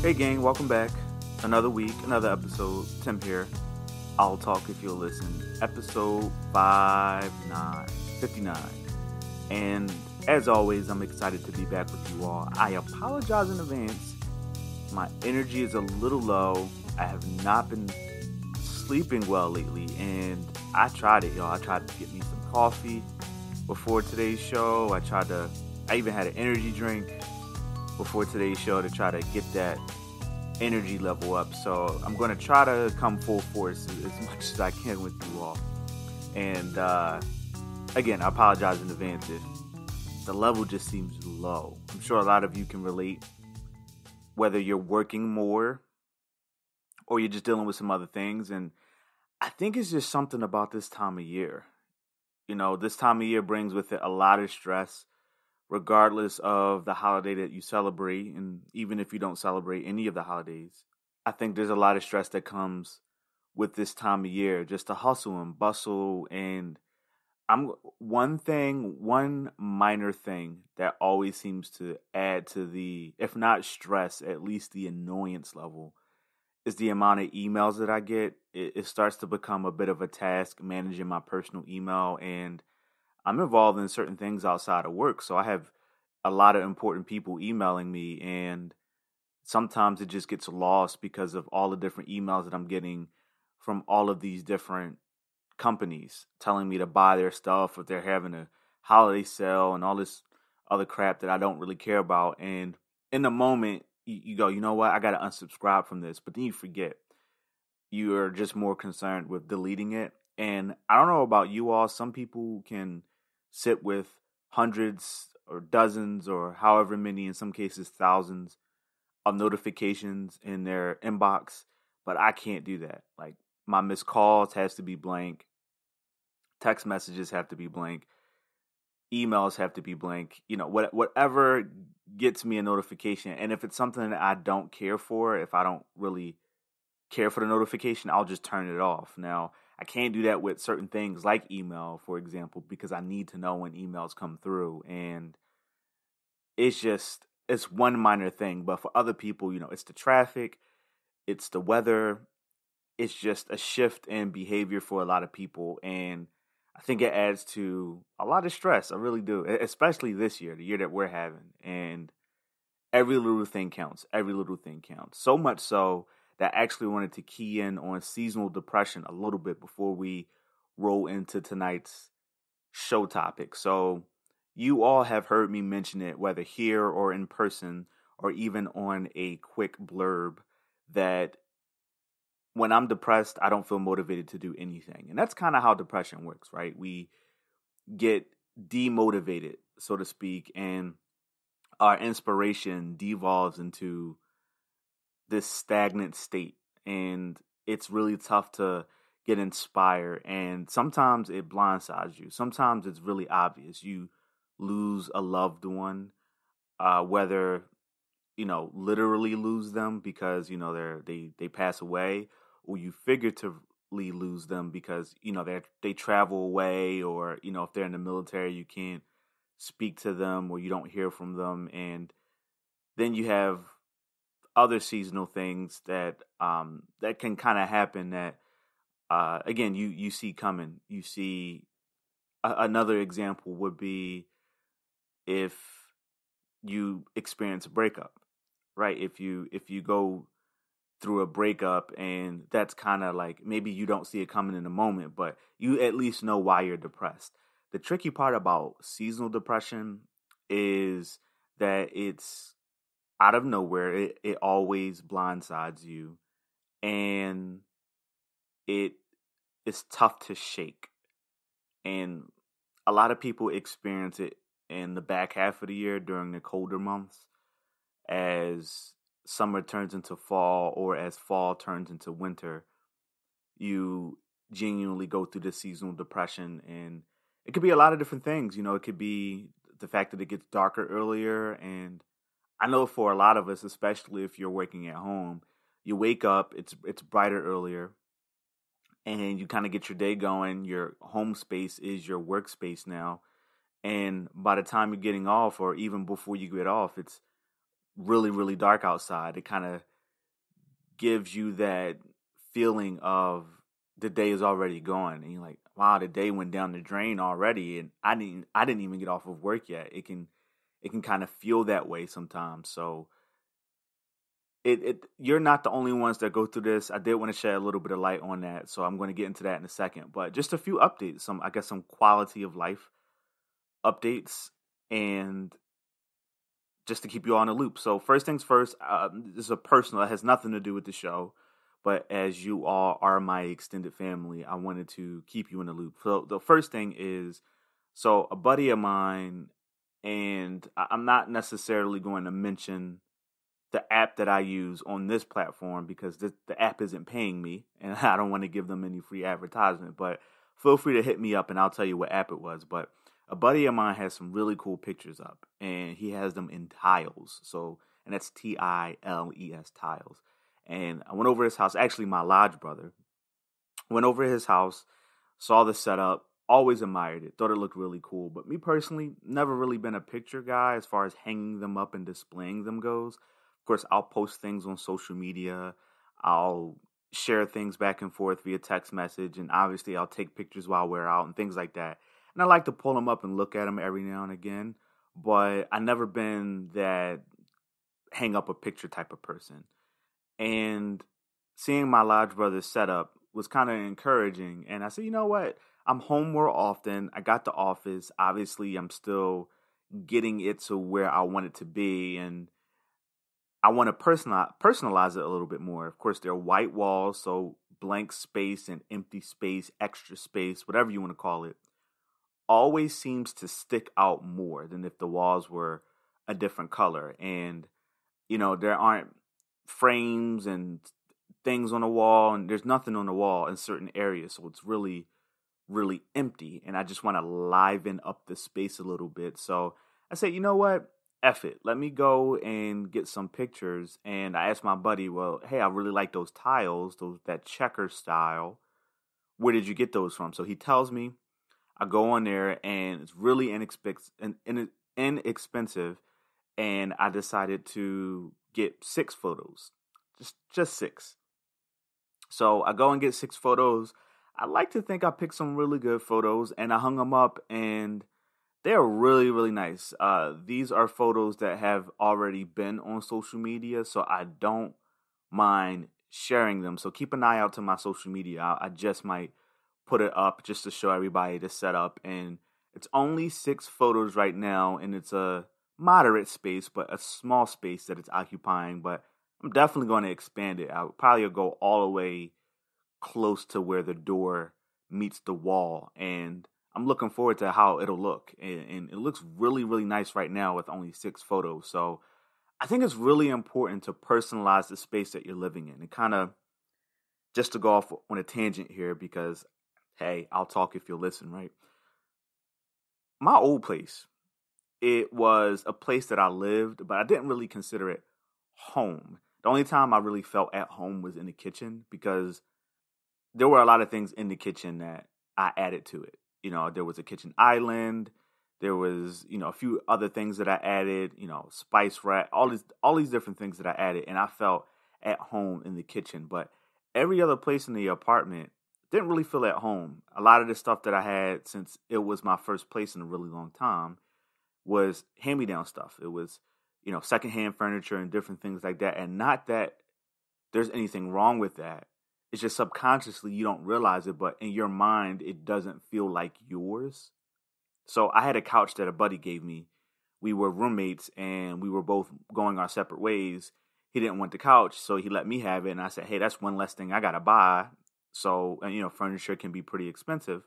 Hey gang, welcome back. Another week, another episode. Tim here. I'll talk if you'll listen. Episode 59. And as always, I'm excited to be back with you all. I apologize in advance. My energy is a little low. I have not been sleeping well lately, and I tried it, y'all. I tried to get me some coffee before today's show. I even had an energy drink before today's show to try to get that energy level up. So I'm going to try to come full force as much as I can with you all. And again, I apologize in advance if the level just seems low. I'm sure a lot of you can relate, whether you're working more or you're just dealing with some other things. And I think it's just something about this time of year. You know, this time of year brings with it a lot of stress, regardless of the holiday that you celebrate. And even if you don't celebrate any of the holidays, I think there's a lot of stress that comes with this time of year, just the hustle and bustle. And one minor thing that always seems to add to the, if not stress, at least the annoyance level, is the amount of emails that I get. It starts to become a bit of a task managing my personal email, and I'm involved in certain things outside of work. So I have a lot of important people emailing me, and sometimes it just gets lost because of all the different emails that I'm getting from all of these different companies telling me to buy their stuff, if they're having a holiday sale and all this other crap that I don't really care about. And in the moment, you go, you know what, I got to unsubscribe from this. But then you forget. You are just more concerned with deleting it. And I don't know about you all. Some people can sit with hundreds or dozens or however many, in some cases thousands, of notifications in their inbox. But I can't do that. Like, my missed calls has to be blank. Text messages have to be blank. Emails have to be blank. You know, whatever gets me a notification. And if it's something that I don't care for, if I don't really care for the notification, I'll just turn it off. Now, I can't do that with certain things like email, for example, because I need to know when emails come through. And it's one minor thing. But for other people, you know, it's the traffic, it's the weather, it's just a shift in behavior for a lot of people. And I think it adds to a lot of stress. I really do, especially this year, the year that we're having. And every little thing counts. Every little thing counts. So much so that I actually wanted to key in on seasonal depression a little bit before we roll into tonight's show topic. So you all have heard me mention it, whether here or in person, or even on a quick blurb, that when I'm depressed, I don't feel motivated to do anything. And that's kind of how depression works, right? We get demotivated, so to speak, and our inspiration devolves into this stagnant state. And it's really tough to get inspired. And sometimes it blindsides you. Sometimes it's really obvious. You lose a loved one, whether, you know, literally lose them because, you know, they pass away, or you figuratively lose them because, you know, they travel away, or, you know, if they're in the military, you can't speak to them or you don't hear from them. And then you have other seasonal things that that can kind of happen that again you see coming. You see another example would be if you experience a breakup, right? If you go through a breakup, and that's kind of like, maybe you don't see it coming in the moment, but you at least know why you're depressed. The tricky part about seasonal depression is that it's out of nowhere. It always blindsides you, and it's tough to shake. And a lot of people experience it in the back half of the year during the colder months, as summer turns into fall, or as fall turns into winter. You genuinely go through this seasonal depression, and it could be a lot of different things. You know, it could be the fact that it gets darker earlier. And I know for a lot of us, especially if you're working at home, you wake up, it's brighter earlier, and you kind of get your day going. Your home space is your workspace now. And by the time you're getting off, or even before you get off, it's really, really dark outside. It kind of gives you that feeling of the day is already gone, and you're like, wow, the day went down the drain already, and I didn't even get off of work yet. It can kind of feel that way sometimes. So it you're not the only ones that go through this. I did want to shed a little bit of light on that, so I'm going to get into that in a second. But just a few updates, some quality of life updates, and just to keep you on the loop. So first things first, this is a personal. It has nothing to do with the show, but as you all are my extended family, I wanted to keep you in the loop. So the first thing is, so a buddy of mine, and I'm not necessarily going to mention the app that I use on this platform because the app isn't paying me, and I don't want to give them any free advertisement. But feel free to hit me up, and I'll tell you what app it was. But a buddy of mine has some really cool pictures up, and he has them in tiles. So, and that's TILES, tiles. And I went over his house. Actually, my lodge brother went over his house, saw the setup, always admired it, thought it looked really cool. But me personally, never really been a picture guy as far as hanging them up and displaying them goes. Of course, I'll post things on social media. I'll share things back and forth via text message, and obviously I'll take pictures while we're out and things like that. And I like to pull them up and look at them every now and again, but I never been that hang up a picture type of person. And seeing my lodge brother's setup was kind of encouraging. And I said, you know what? I'm home more often. I got the office. Obviously, I'm still getting it to where I want it to be. And I want to personalize it a little bit more. Of course, they're white walls, so blank space and empty space, extra space, whatever you want to call it, always seems to stick out more than if the walls were a different color. And, there aren't frames and things on the wall, and there's nothing on the wall in certain areas. So it's really, really empty. And I just want to liven up the space a little bit. So I said, you know what? F it. Let me go and get some pictures. And I asked my buddy, well, hey, I really like those tiles, that checker style. Where did you get those from? So he tells me. I go on there, and it's really inexpensive, and I decided to get 6 photos, just 6. So I go and get 6 photos. I like to think I picked some really good photos, and I hung them up, and they're really, really nice. These are photos that have already been on social media, so I don't mind sharing them. So keep an eye out to my social media. I just might put it up just to show everybody the setup. And it's only 6 photos right now, and it's a moderate space, but a small space that it's occupying. But I'm definitely going to expand it. I would probably go all the way close to where the door meets the wall, and I'm looking forward to how it'll look. And it looks really, really nice right now with only 6 photos. So I think it's really important to personalize the space that you're living in. And kind of just to go off on a tangent here, because hey, I'll talk if you'll listen, right? My old place, it was a place that I lived, but I didn't really consider it home. The only time I really felt at home was in the kitchen, because there were a lot of things in the kitchen that I added to it. There was a kitchen island. There was, a few other things that I added, spice rack, all these different things that I added, and I felt at home in the kitchen. But every other place in the apartment didn't really feel at home. A lot of the stuff that I had, since it was my first place in a really long time, was hand-me-down stuff. It was, secondhand furniture and different things like that. And not that there's anything wrong with that. It's just subconsciously you don't realize it, but in your mind, it doesn't feel like yours. So I had a couch that a buddy gave me. We were roommates, and we were both going our separate ways. He didn't want the couch, so he let me have it. And I said, hey, that's one less thing I got to buy. So, and furniture can be pretty expensive.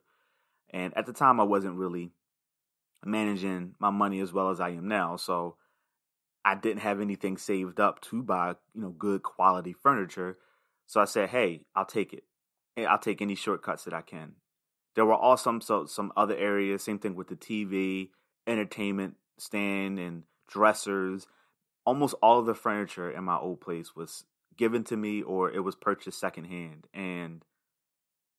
And at the time, I wasn't really managing my money as well as I am now. So I didn't have anything saved up to buy, good quality furniture. So I said, hey, I'll take it. I'll take any shortcuts that I can. There were also some other areas, same thing with the TV, entertainment stand, and dressers. Almost all of the furniture in my old place was given to me, or it was purchased secondhand. And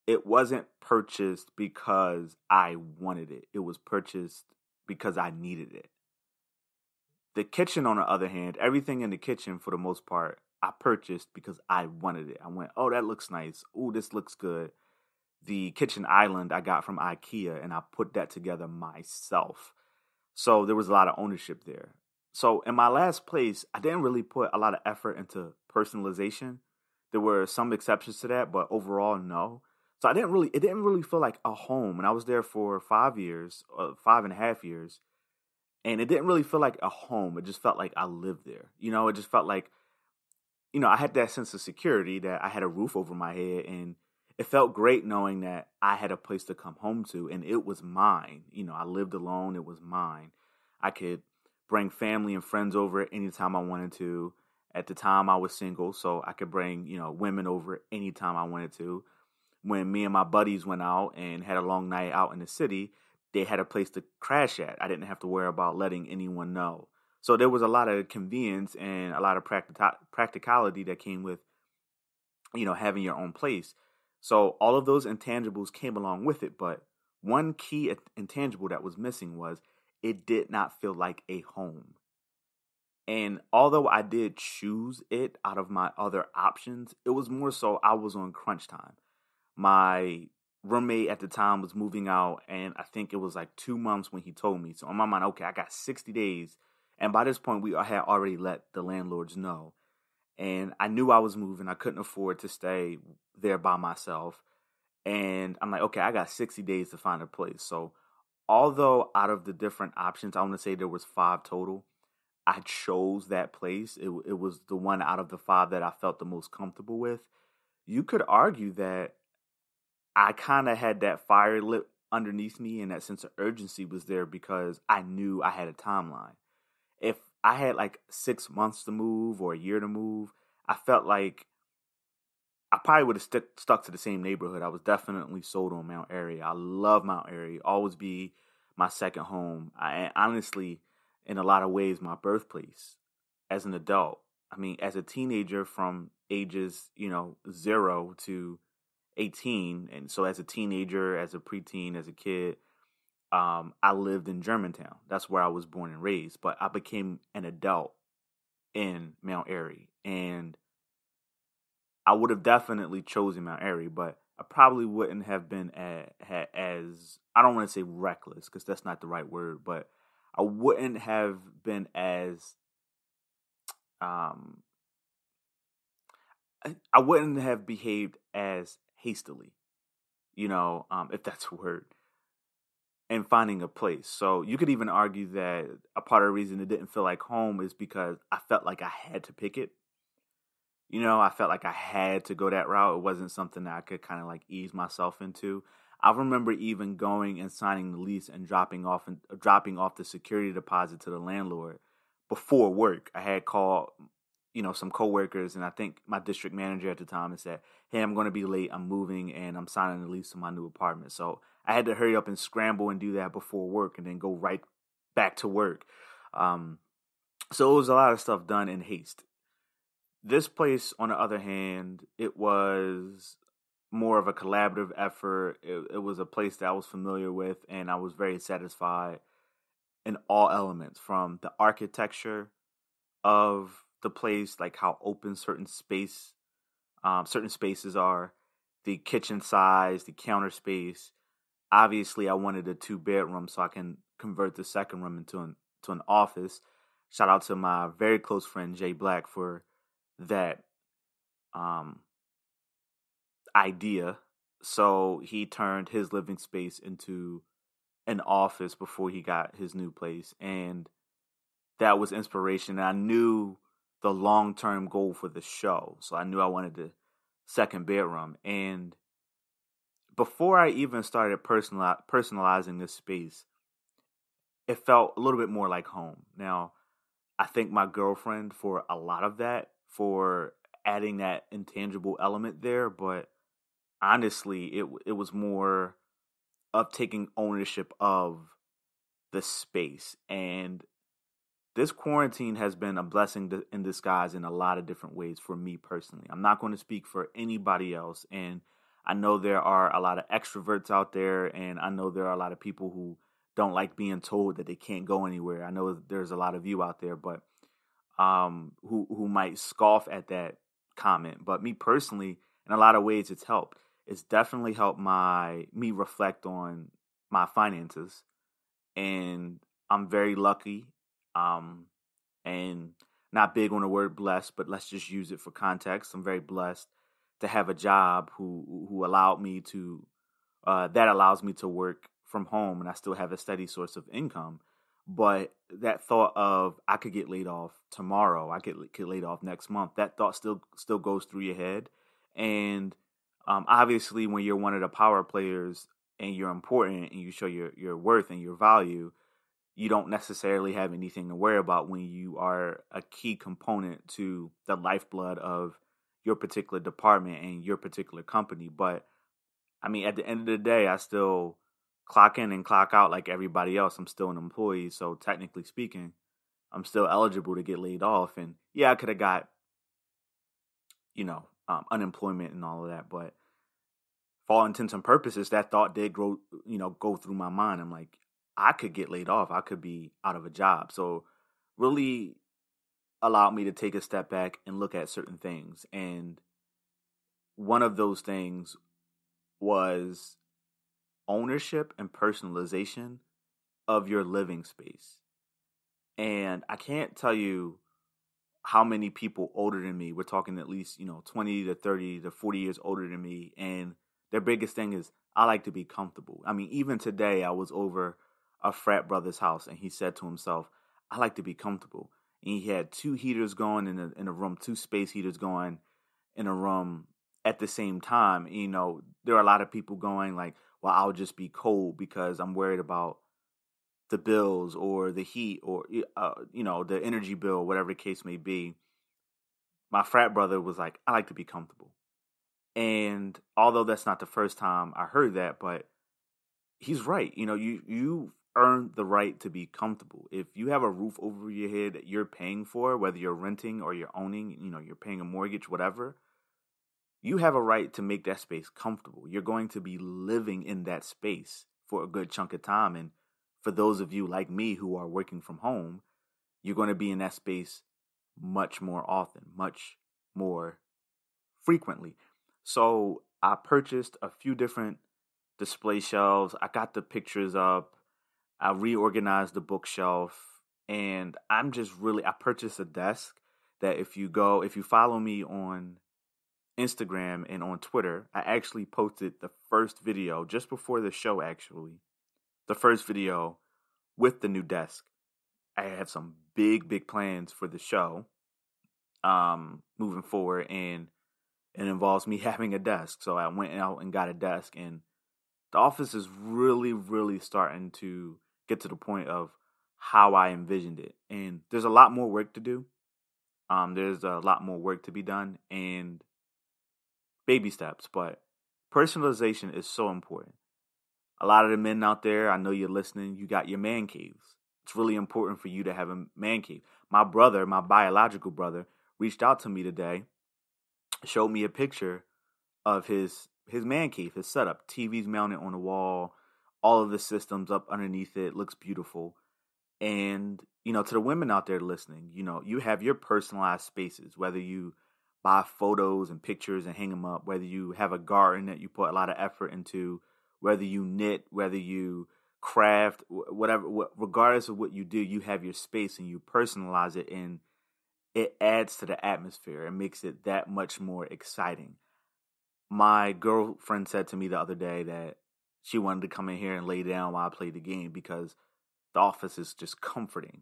it wasn't purchased because I wanted it. It was purchased because I needed it. The kitchen, on the other hand, everything in the kitchen, for the most part, I purchased because I wanted it. I went, oh, that looks nice. Oh, this looks good. The kitchen island I got from IKEA, and I put that together myself. So there was a lot of ownership there. So in my last place, I didn't really put a lot of effort into personalization. There were some exceptions to that, but overall, no. So it didn't really feel like a home. And I was there for 5 years, 5.5 years, and it didn't really feel like a home. It just felt like I lived there. It just felt like, I had that sense of security that I had a roof over my head, and it felt great knowing that I had a place to come home to, and it was mine. I lived alone. It was mine. I could bring family and friends over anytime I wanted to. At the time, I was single, so I could bring, women over anytime I wanted to. When me and my buddies went out and had a long night out in the city, they had a place to crash at. I didn't have to worry about letting anyone know. So there was a lot of convenience and a lot of practicality that came with, having your own place. So all of those intangibles came along with it. But one key intangible that was missing was it did not feel like a home. And although I did choose it out of my other options, it was more so I was on crunch time. My roommate at the time was moving out, and I think it was like 2 months when he told me. So in my mind, okay, I got 60 days. And by this point, we had already let the landlords know. And I knew I was moving. I couldn't afford to stay there by myself. And I'm like, okay, I got 60 days to find a place. So although out of the different options, I want to say there was 5 total, I chose that place. It was the one out of the 5 that I felt the most comfortable with. You could argue that I kind of had that fire lit underneath me, and that sense of urgency was there because I knew I had a timeline. If I had like 6 months to move or a year to move, I felt like I probably would have stuck to the same neighborhood. I was definitely sold on Mount Airy. I love Mount Airy. Always be my second home. I honestly, in a lot of ways, my birthplace as an adult. I mean, as a teenager from ages, 0 to 18. And so as a teenager, as a preteen, as a kid, I lived in Germantown. That's where I was born and raised. But I became an adult in Mount Airy. And I would have definitely chosen Mount Airy, but I probably wouldn't have been as I don't want to say reckless because that's not the right word, but I wouldn't have been as I wouldn't have behaved as hastily, if that's a word, in finding a place. So you could even argue that a part of the reason it didn't feel like home is because I felt like I had to pick it. I felt like I had to go that route. It wasn't something that I could kind of like ease myself into. I remember even going and signing the lease and dropping off the security deposit to the landlord before work. I had called, some coworkers, and I think my district manager at the time, and said, "Hey, I'm going to be late. I'm moving and I'm signing the lease to my new apartment." So I had to hurry up and scramble and do that before work, and then go right back to work. So it was a lot of stuff done in haste. This place, on the other hand, it was more of a collaborative effort. It was a place that I was familiar with, and I was very satisfied in all elements, from the architecture of the place, like how open certain spaces are, the kitchen size, the counter space. Obviously, I wanted a 2-bedroom so I can convert the second room into an office. Shout out to my very close friend Jay Black for that idea. So he turned his living space into an office before he got his new place, and that was inspiration. And I knew the long-term goal for the show, so I knew I wanted the second bedroom. And before I even started personalizing this space, it felt a little bit more like home. Now, I thank my girlfriend for a lot of that, for adding that intangible element there, but honestly, it was more of taking ownership of the space. And this quarantine has been a blessing in disguise in a lot of different ways for me personally. I'm not going to speak for anybody else, and I know there are a lot of extroverts out there, and I know there are a lot of people who don't like being told that they can't go anywhere. I know there's a lot of you out there, but who might scoff at that comment. But me personally, in a lot of ways, it's helped. It's definitely helped me reflect on my finances, and I'm very lucky. And not big on the word blessed, but let's just use it for context. I'm very blessed to have a job who allowed me to that allows me to work from home, and I still have a steady source of income. But that thought of I could get laid off tomorrow, I could get laid off next month, that thought still goes through your head. And obviously, when you're one of the power players and you're important and you show your worth and your value, you don't necessarily have anything to worry about when you are a key component to the lifeblood of your particular department and your particular company. But I mean, at the end of the day, I still clock in and clock out like everybody else. I'm still an employee. So technically speaking, I'm still eligible to get laid off. And yeah, I could have got, unemployment and all of that. But for all intents and purposes, that thought did go through my mind. I'm like, I could get laid off. I could be out of a job. So really allowed me to take a step back and look at certain things. And one of those things was ownership and personalization of your living space. And I can't tell you how many people older than me, we're talking at least, 20 to 30 to 40 years older than me. And their biggest thing is, I like to be comfortable. I mean, even today I was over a frat brother's house and he said to himself, I like to be comfortable. And he had two heaters going in a room, two space heaters going in a room at the same time. There are a lot of people going like, well, I'll just be cold because I'm worried about the bills or the heat or, the energy bill, whatever the case may be. My frat brother was like, I like to be comfortable. And although that's not the first time I heard that, but he's right. You earn the right to be comfortable. If you have a roof over your head that you're paying for, whether you're renting or you're owning, you're paying a mortgage, whatever, you have a right to make that space comfortable. You're going to be living in that space for a good chunk of time. And for those of you like me who are working from home, you're going to be in that space much more often, much more frequently. So I purchased a few different display shelves. I got the pictures up. I reorganized the bookshelf. And I purchased a desk that if you follow me on Instagram and on Twitter, I actually posted the first video just before the show, actually. The first video with the new desk. I have some big plans for the show moving forward, and it involves me having a desk. So I went out and got a desk, and the office is really starting to get to the point of how I envisioned it. And there's a lot more work to do. There's a lot more work to be done, and baby steps, but personalization is so important. A lot of the men out there, I know you're listening, you got your man caves. It's really important for you to have a man cave. My brother, my biological brother, reached out to me today, showed me a picture of his man cave, his setup. TV's mounted on the wall, all of the systems up underneath it, looks beautiful. And, to the women out there listening, you have your personalized spaces, whether you buy photos and pictures and hang them up, whether you have a garden that you put a lot of effort into, whether you knit, whether you craft, whatever, regardless of what you do, you have your space and you personalize it, and it adds to the atmosphere and makes it that much more exciting. My girlfriend said to me the other day that she wanted to come in here and lay down while I played the game because the office is just comforting.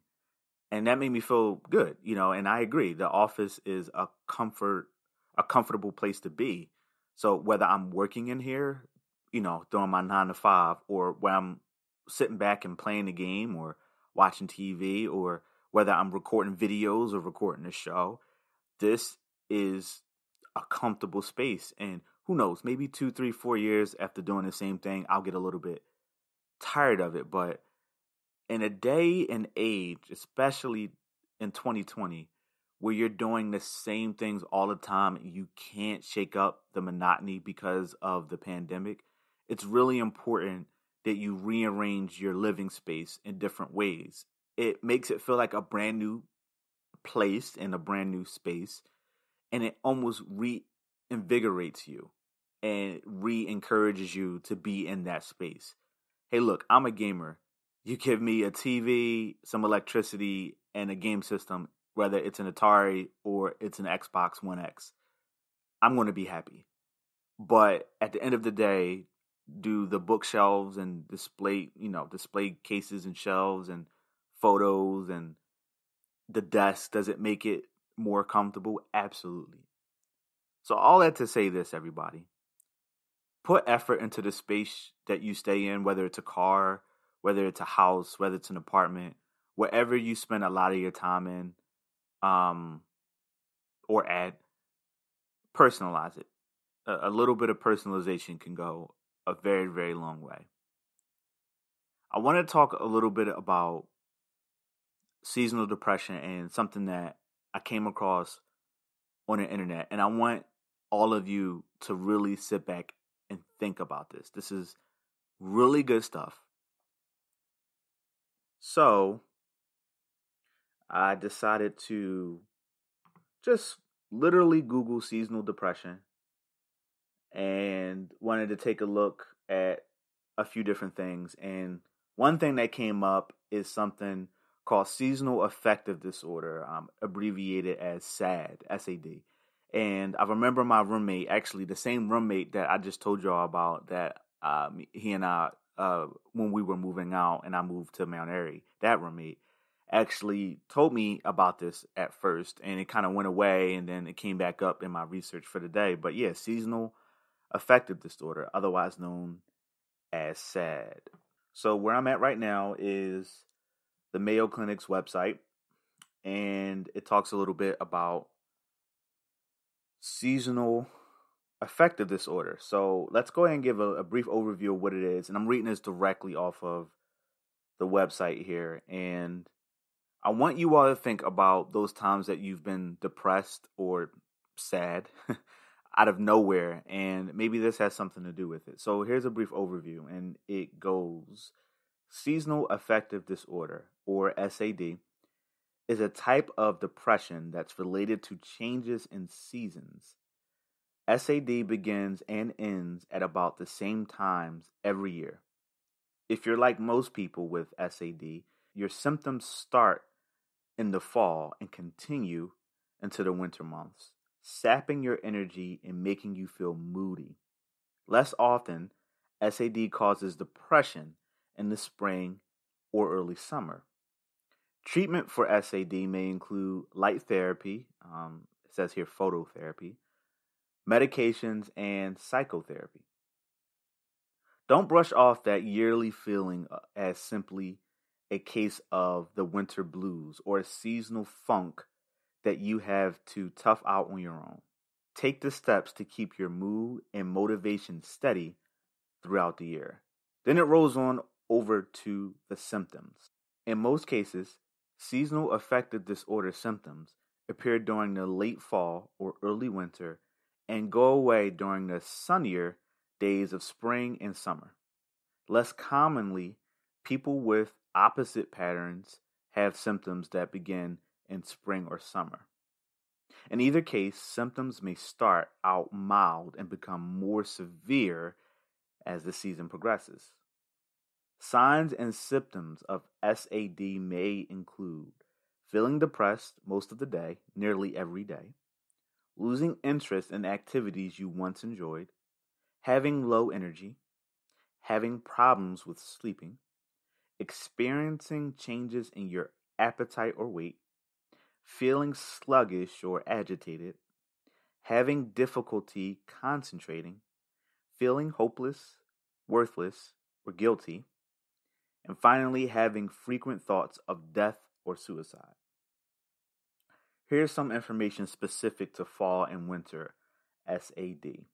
And that made me feel good, and I agree. The office is a comfortable place to be. So whether I'm working in here, doing my 9 to 5, or when I'm sitting back and playing the game or watching TV, or whether I'm recording videos or recording a show, this is a comfortable space. And who knows, maybe 2, 3, 4 years after doing the same thing, I'll get a little bit tired of it. But in a day and age, especially in 2020, where you're doing the same things all the time and you can't shake up the monotony because of the pandemic, it's really important that you rearrange your living space in different ways. It makes it feel like a brand new placed in a brand new space, and it almost reinvigorates you and re-encourages you to be in that space. Hey, look, I'm a gamer. You give me a TV, some electricity, and a game system, whether it's an Atari or it's an Xbox One X, I'm going to be happy. But at the end of the day, do the bookshelves and display cases and shelves and photos and the desk, does it make it more comfortable? Absolutely. So all that to say this, everybody. Put effort into the space that you stay in, whether it's a car, whether it's a house, whether it's an apartment, wherever you spend a lot of your time in, or at, personalize it. A little bit of personalization can go a very, very long way. I want to talk a little bit about seasonal depression and something that I came across on the internet. And I want all of you to really sit back and think about this. This is really good stuff. So I decided to just literally Google seasonal depression and wanted to take a look at a few different things. And one thing that came up is something called seasonal affective disorder, abbreviated as SAD, S-A-D. And I remember my roommate, actually the same roommate that I just told y'all about, that he and I, when we were moving out and I moved to Mount Airy, that roommate actually told me about this at first, and it kind of went away, and then it came back up in my research for the day. But yeah, seasonal affective disorder, otherwise known as SAD. So where I'm at right now is the Mayo Clinic's website, and it talks a little bit about seasonal affective disorder. So let's go ahead and give a brief overview of what it is. And I'm reading this directly off of the website here. And I want you all to think about those times that you've been depressed or sad out of nowhere. And maybe this has something to do with it. So here's a brief overview. And it goes: seasonal affective disorder, or SAD, is a type of depression that's related to changes in seasons. SAD begins and ends at about the same times every year. If you're like most people with SAD, your symptoms start in the fall and continue into the winter months, sapping your energy and making you feel moody. Less often, SAD causes depression in the spring or early summer. Treatment for SAD may include light therapy, it says here phototherapy, medications, and psychotherapy. Don't brush off that yearly feeling as simply a case of the winter blues or a seasonal funk that you have to tough out on your own. Take the steps to keep your mood and motivation steady throughout the year. Then it rolls on over to the symptoms. In most cases, seasonal affective disorder symptoms appear during the late fall or early winter and go away during the sunnier days of spring and summer. Less commonly, people with opposite patterns have symptoms that begin in spring or summer. In either case, symptoms may start out mild and become more severe as the season progresses. Signs and symptoms of SAD may include feeling depressed most of the day, nearly every day, losing interest in activities you once enjoyed, having low energy, having problems with sleeping, experiencing changes in your appetite or weight, feeling sluggish or agitated, having difficulty concentrating, feeling hopeless, worthless, or guilty, and finally having frequent thoughts of death or suicide. Here's some information specific to fall and winter SAD.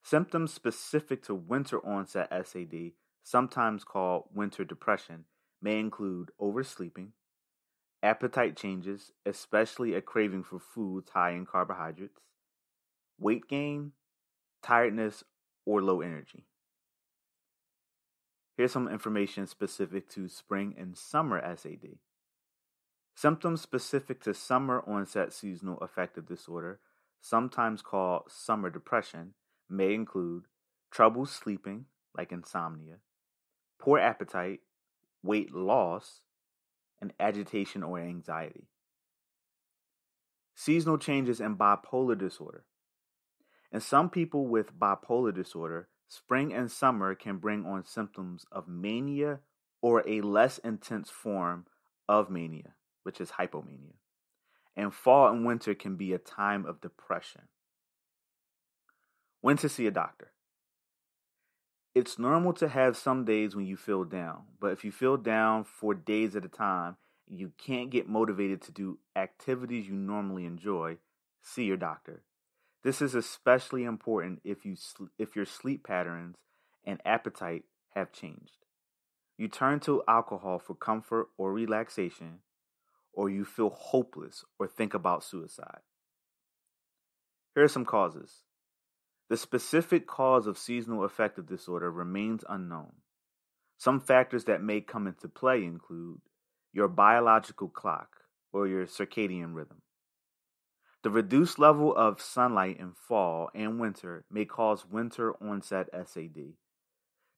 Symptoms specific to winter onset SAD, sometimes called winter depression, may include oversleeping, appetite changes, especially a craving for foods high in carbohydrates, weight gain, tiredness, or low energy. Here's some information specific to spring and summer SAD. Symptoms specific to summer onset seasonal affective disorder, sometimes called summer depression, may include trouble sleeping, like insomnia, poor appetite, weight loss, and agitation or anxiety. Seasonal changes in bipolar disorder. In some people with bipolar disorder, spring and summer can bring on symptoms of mania or a less intense form of mania, which is hypomania. And fall and winter can be a time of depression. When to see a doctor. It's normal to have some days when you feel down, but if you feel down for days at a time, you can't get motivated to do activities you normally enjoy, see your doctor. This is especially important if your sleep patterns and appetite have changed. You turn to alcohol for comfort or relaxation, or you feel hopeless or think about suicide. Here are some causes. The specific cause of seasonal affective disorder remains unknown. Some factors that may come into play include your biological clock or your circadian rhythm. The reduced level of sunlight in fall and winter may cause winter onset SAD.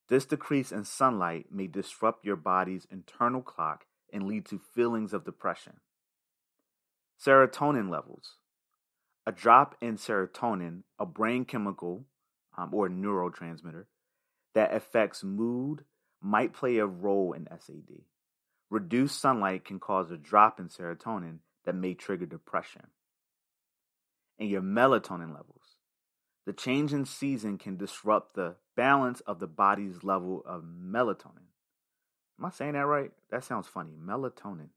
This decrease in sunlight may disrupt your body's internal clock and lead to feelings of depression. Serotonin levels. A drop in serotonin, a brain chemical or neurotransmitter that affects mood, might play a role in SAD. Reduced sunlight can cause a drop in serotonin that may trigger depression. And your melatonin levels. The change in season can disrupt the balance of the body's level of melatonin. Am I saying that right? That sounds funny. Melatonin.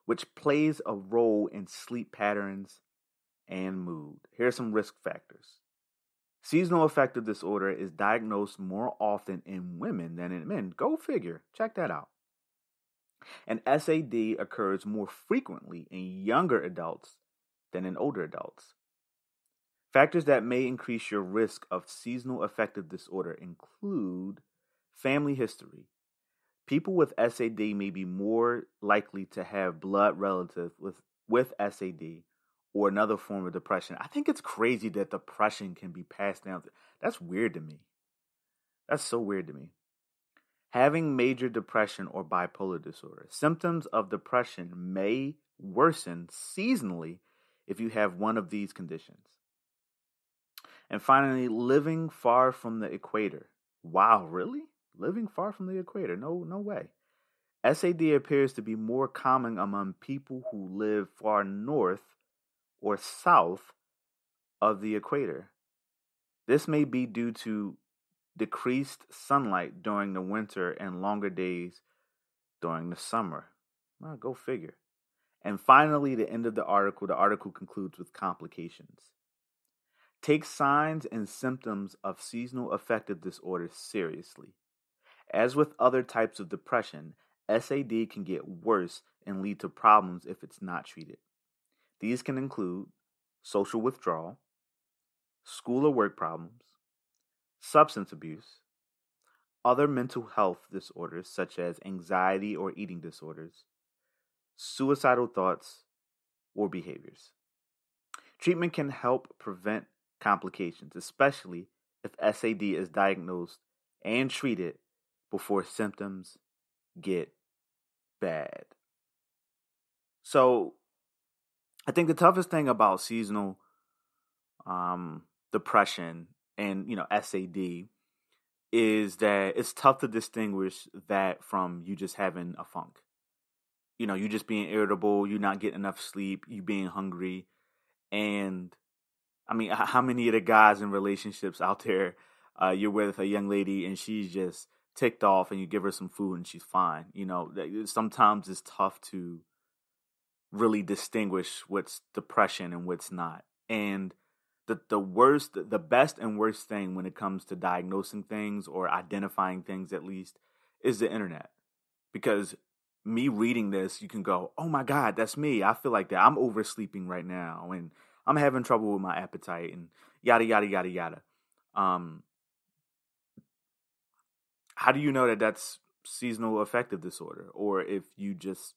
Which plays a role in sleep patterns and mood. Here are some risk factors. Seasonal affective disorder is diagnosed more often in women than in men. Go figure. Check that out. And SAD occurs more frequently in younger adults than in older adults. Factors that may increase your risk of seasonal affective disorder include family history. People with SAD may be more likely to have blood relatives with SAD or another form of depression. I think it's crazy that depression can be passed down. That's weird to me. That's so weird to me. Having major depression or bipolar disorder. Symptoms of depression may worsen seasonally if you have one of these conditions. And finally, living far from the equator. Wow, really? Living far from the equator? No way. SAD appears to be more common among people who live far north or south of the equator. This may be due to decreased sunlight during the winter and longer days during the summer. Well, go figure. And finally, the end of the article concludes with complications. Take signs and symptoms of seasonal affective disorder seriously. As with other types of depression, SAD can get worse and lead to problems if it's not treated. These can include social withdrawal, school or work problems, substance abuse, other mental health disorders such as anxiety or eating disorders, suicidal thoughts, or behaviors. Treatment can help prevent complications, especially if SAD is diagnosed and treated before symptoms get bad. So, I think the toughest thing about seasonal depression and SAD is that it's tough to distinguish that from you just having a funk. You just being irritable, you not getting enough sleep, you being hungry. And I mean, how many of the guys in relationships out there, you're with a young lady and she's just ticked off and you give her some food and she's fine. Sometimes it's tough to really distinguish what's depression and what's not. And the best and worst thing when it comes to diagnosing things or identifying things at least is the internet. Because me reading this, you can go, oh my God, that's me. I feel like that. I'm oversleeping right now and I'm having trouble with my appetite and yada, yada, yada, yada. How do you know that that's seasonal affective disorder, or if you just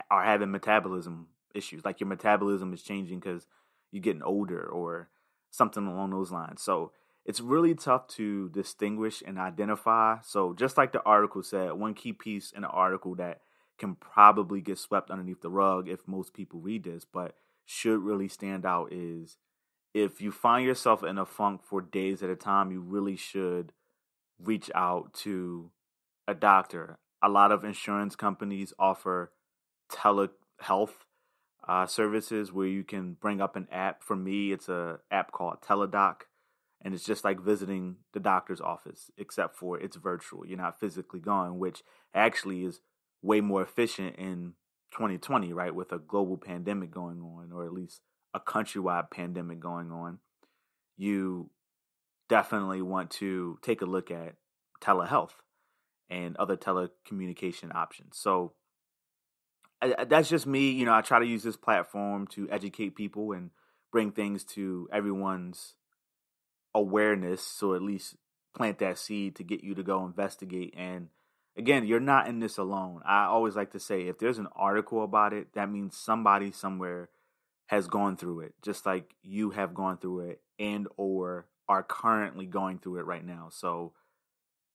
are having metabolism issues, like your metabolism is changing because you're getting older or something along those lines. So it's really tough to distinguish and identify. So just like the article said, one key piece in the article that can probably get swept underneath the rug if most people read this, but should really stand out is if you find yourself in a funk for days at a time, you really should reach out to a doctor. A lot of insurance companies offer telehealth services where you can bring up an app. For me, it's a app called Teledoc, and it's just like visiting the doctor's office, except for it's virtual. You're not physically going, which actually is way more efficient in 2020, right? With a global pandemic going on, or at least a countrywide pandemic going on. You definitely want to take a look at telehealth and other telecommunication options. So that's just me. You know, I try to use this platform to educate people and bring things to everyone's awareness. So at least plant that seed to get you to go investigate. And again, you're not in this alone. I always like to say, if there's an article about it, that means somebody somewhere has gone through it, just like you have gone through it and or are currently going through it right now. So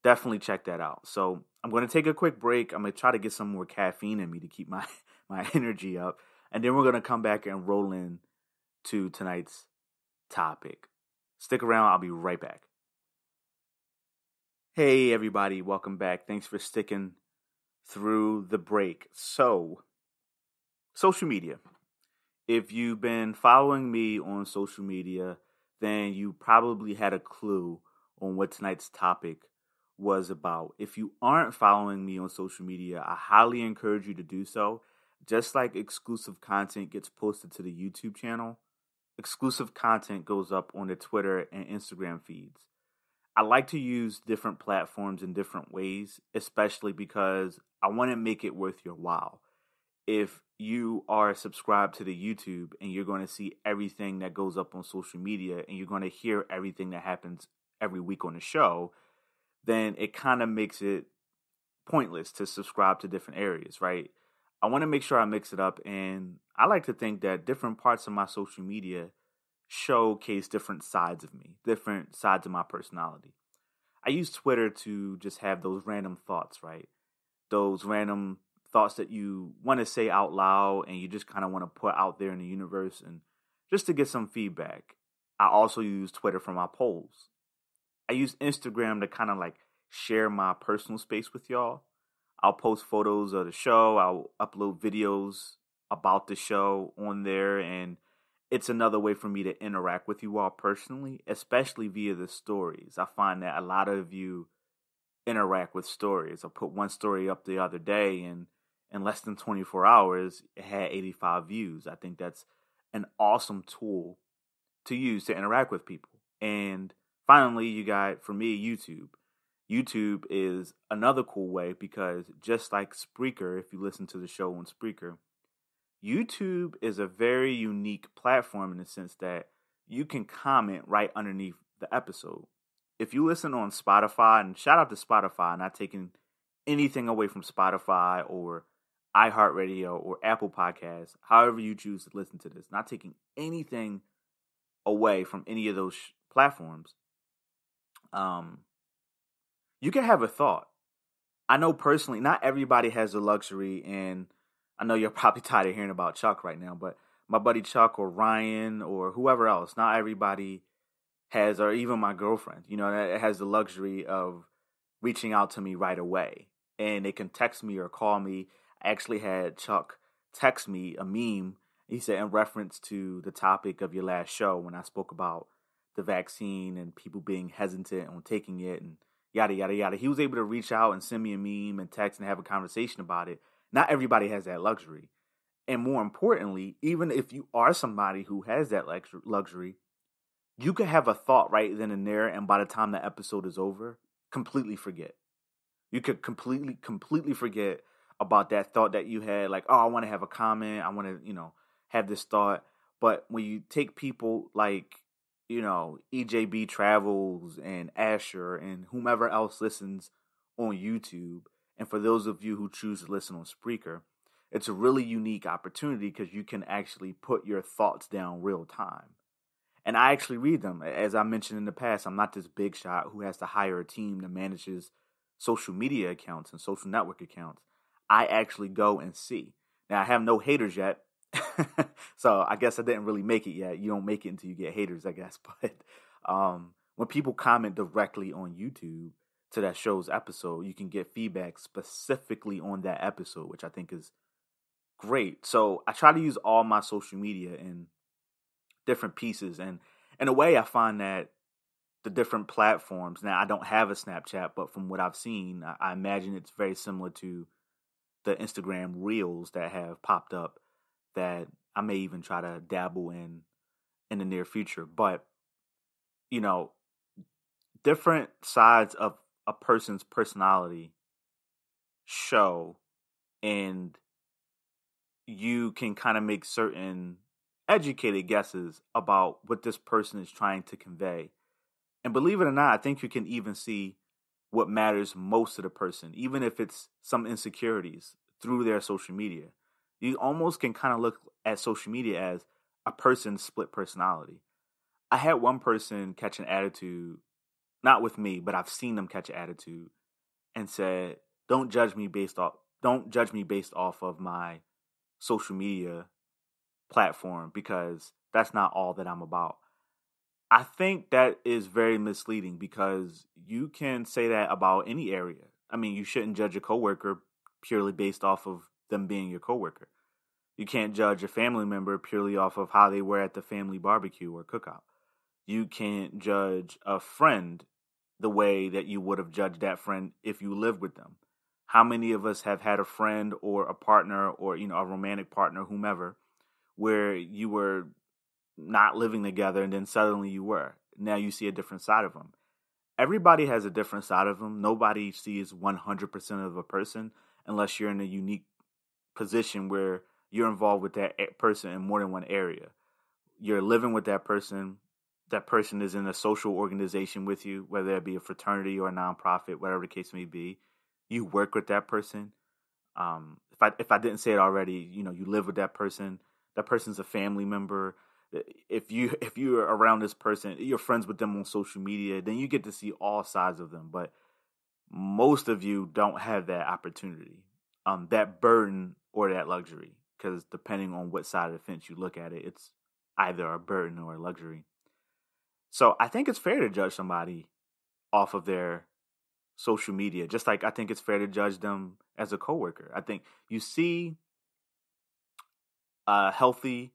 definitely check that out. So I'm going to take a quick break. I'm going to try to get some more caffeine in me to keep my energy up. And then we're going to come back and roll in to tonight's topic. Stick around. I'll be right back. Hey, everybody. Welcome back. Thanks for sticking through the break. So, social media. If you've been following me on social media, then you probably had a clue on what tonight's topic was about. If you aren't following me on social media, I highly encourage you to do so. Just like exclusive content gets posted to the YouTube channel, exclusive content goes up on the Twitter and Instagram feeds. I like to use different platforms in different ways, especially because I want to make it worth your while. If you are subscribed to the YouTube and you're going to see everything that goes up on social media and you're going to hear everything that happens every week on the show, then it kind of makes it pointless to subscribe to different areas, right? I want to make sure I mix it up, and I like to think that different parts of my social media showcase different sides of me, different sides of my personality. I use Twitter to just have those random thoughts, right? Those random thoughts that you want to say out loud and you just kind of want to put out there in the universe and just to get some feedback. I also use Twitter for my polls. I use Instagram to kind of like share my personal space with y'all. I'll post photos of the show. I'll upload videos about the show on there. And it's another way for me to interact with you all personally, especially via the stories. I find that a lot of you interact with stories. I put one story up the other day, and in less than 24 hours, it had 85 views. I think that's an awesome tool to use to interact with people. And finally, you got, for me, YouTube. YouTube is another cool way because just like Spreaker, if you listen to the show on Spreaker, YouTube is a very unique platform in the sense that you can comment right underneath the episode. If you listen on Spotify, and shout out to Spotify, not taking anything away from Spotify or iHeartRadio or Apple Podcasts, however you choose to listen to this, not taking anything away from any of those platforms, you can have a thought. I know personally, not everybody has the luxury, and I know you're probably tired of hearing about Chuck right now, but my buddy Chuck or Ryan or whoever else, not everybody has, or even my girlfriend, that has the luxury of reaching out to me right away. And they can text me or call me. I actually had Chuck text me a meme. He said, in reference to the topic of your last show, when I spoke about the vaccine and people being hesitant on taking it and yada, yada, yada. He was able to reach out and send me a meme and text and have a conversation about it. Not everybody has that luxury. And more importantly, even if you are somebody who has that luxury, you could have a thought right then and there, and by the time the episode is over, completely forget. You could completely forget about that thought that you had, like, oh, I want to have a comment, I want to, have this thought. But when you take people like, EJB Travels and Asher and whomever else listens on YouTube. And for those of you who choose to listen on Spreaker, it's a really unique opportunity because you can actually put your thoughts down real time. And I actually read them. As I mentioned in the past, I'm not this big shot who has to hire a team that manages social media accounts and social network accounts. I actually go and see. Now, I have no haters yet. So I guess I didn't really make it yet. You don't make it until you get haters, I guess. But when people comment directly on YouTube to that show's episode, you can get feedback specifically on that episode, which I think is great. So I try to use all my social media in different pieces. And in a way, I find that the different platforms, now I don't have a Snapchat, but from what I've seen, I imagine it's very similar to the Instagram reels that have popped up that I may even try to dabble in the near future. But, you know, different sides of a person's personality show, and you can kind of make certain educated guesses about what this person is trying to convey. And believe it or not, I think you can even see what matters most to the person, even if it's some insecurities through their social media. You almost can kind of look at social media as a person's split personality. I had one person catch an attitude, not with me, but I've seen them catch an attitude and said, don't judge me based off of my social media platform, because that's not all that I'm about. I think that is very misleading, because you can say that about any area. I mean, you shouldn't judge a coworker purely based off of them being your coworker. You can't judge a family member purely off of how they were at the family barbecue or cookout. You can't judge a friend the way that you would have judged that friend if you lived with them. How many of us have had a friend or a partner or, a romantic partner, whomever, where you were not living together and then suddenly you were? Now you see a different side of them. Everybody has a different side of them. Nobody sees 100% of a person unless you're in a unique position where you're involved with that person in more than one area. You're living with that person. That person is in a social organization with you, whether it be a fraternity or a nonprofit, whatever the case may be. You work with that person. If I didn't say it already, you live with that person. That person's a family member. If you're around this person, you're friends with them on social media, then you get to see all sides of them. But most of you don't have that opportunity, that burden or that luxury, because depending on what side of the fence you look at it, it's either a burden or a luxury. So I think it's fair to judge somebody off of their social media, just like I think it's fair to judge them as a coworker. I think you see a healthy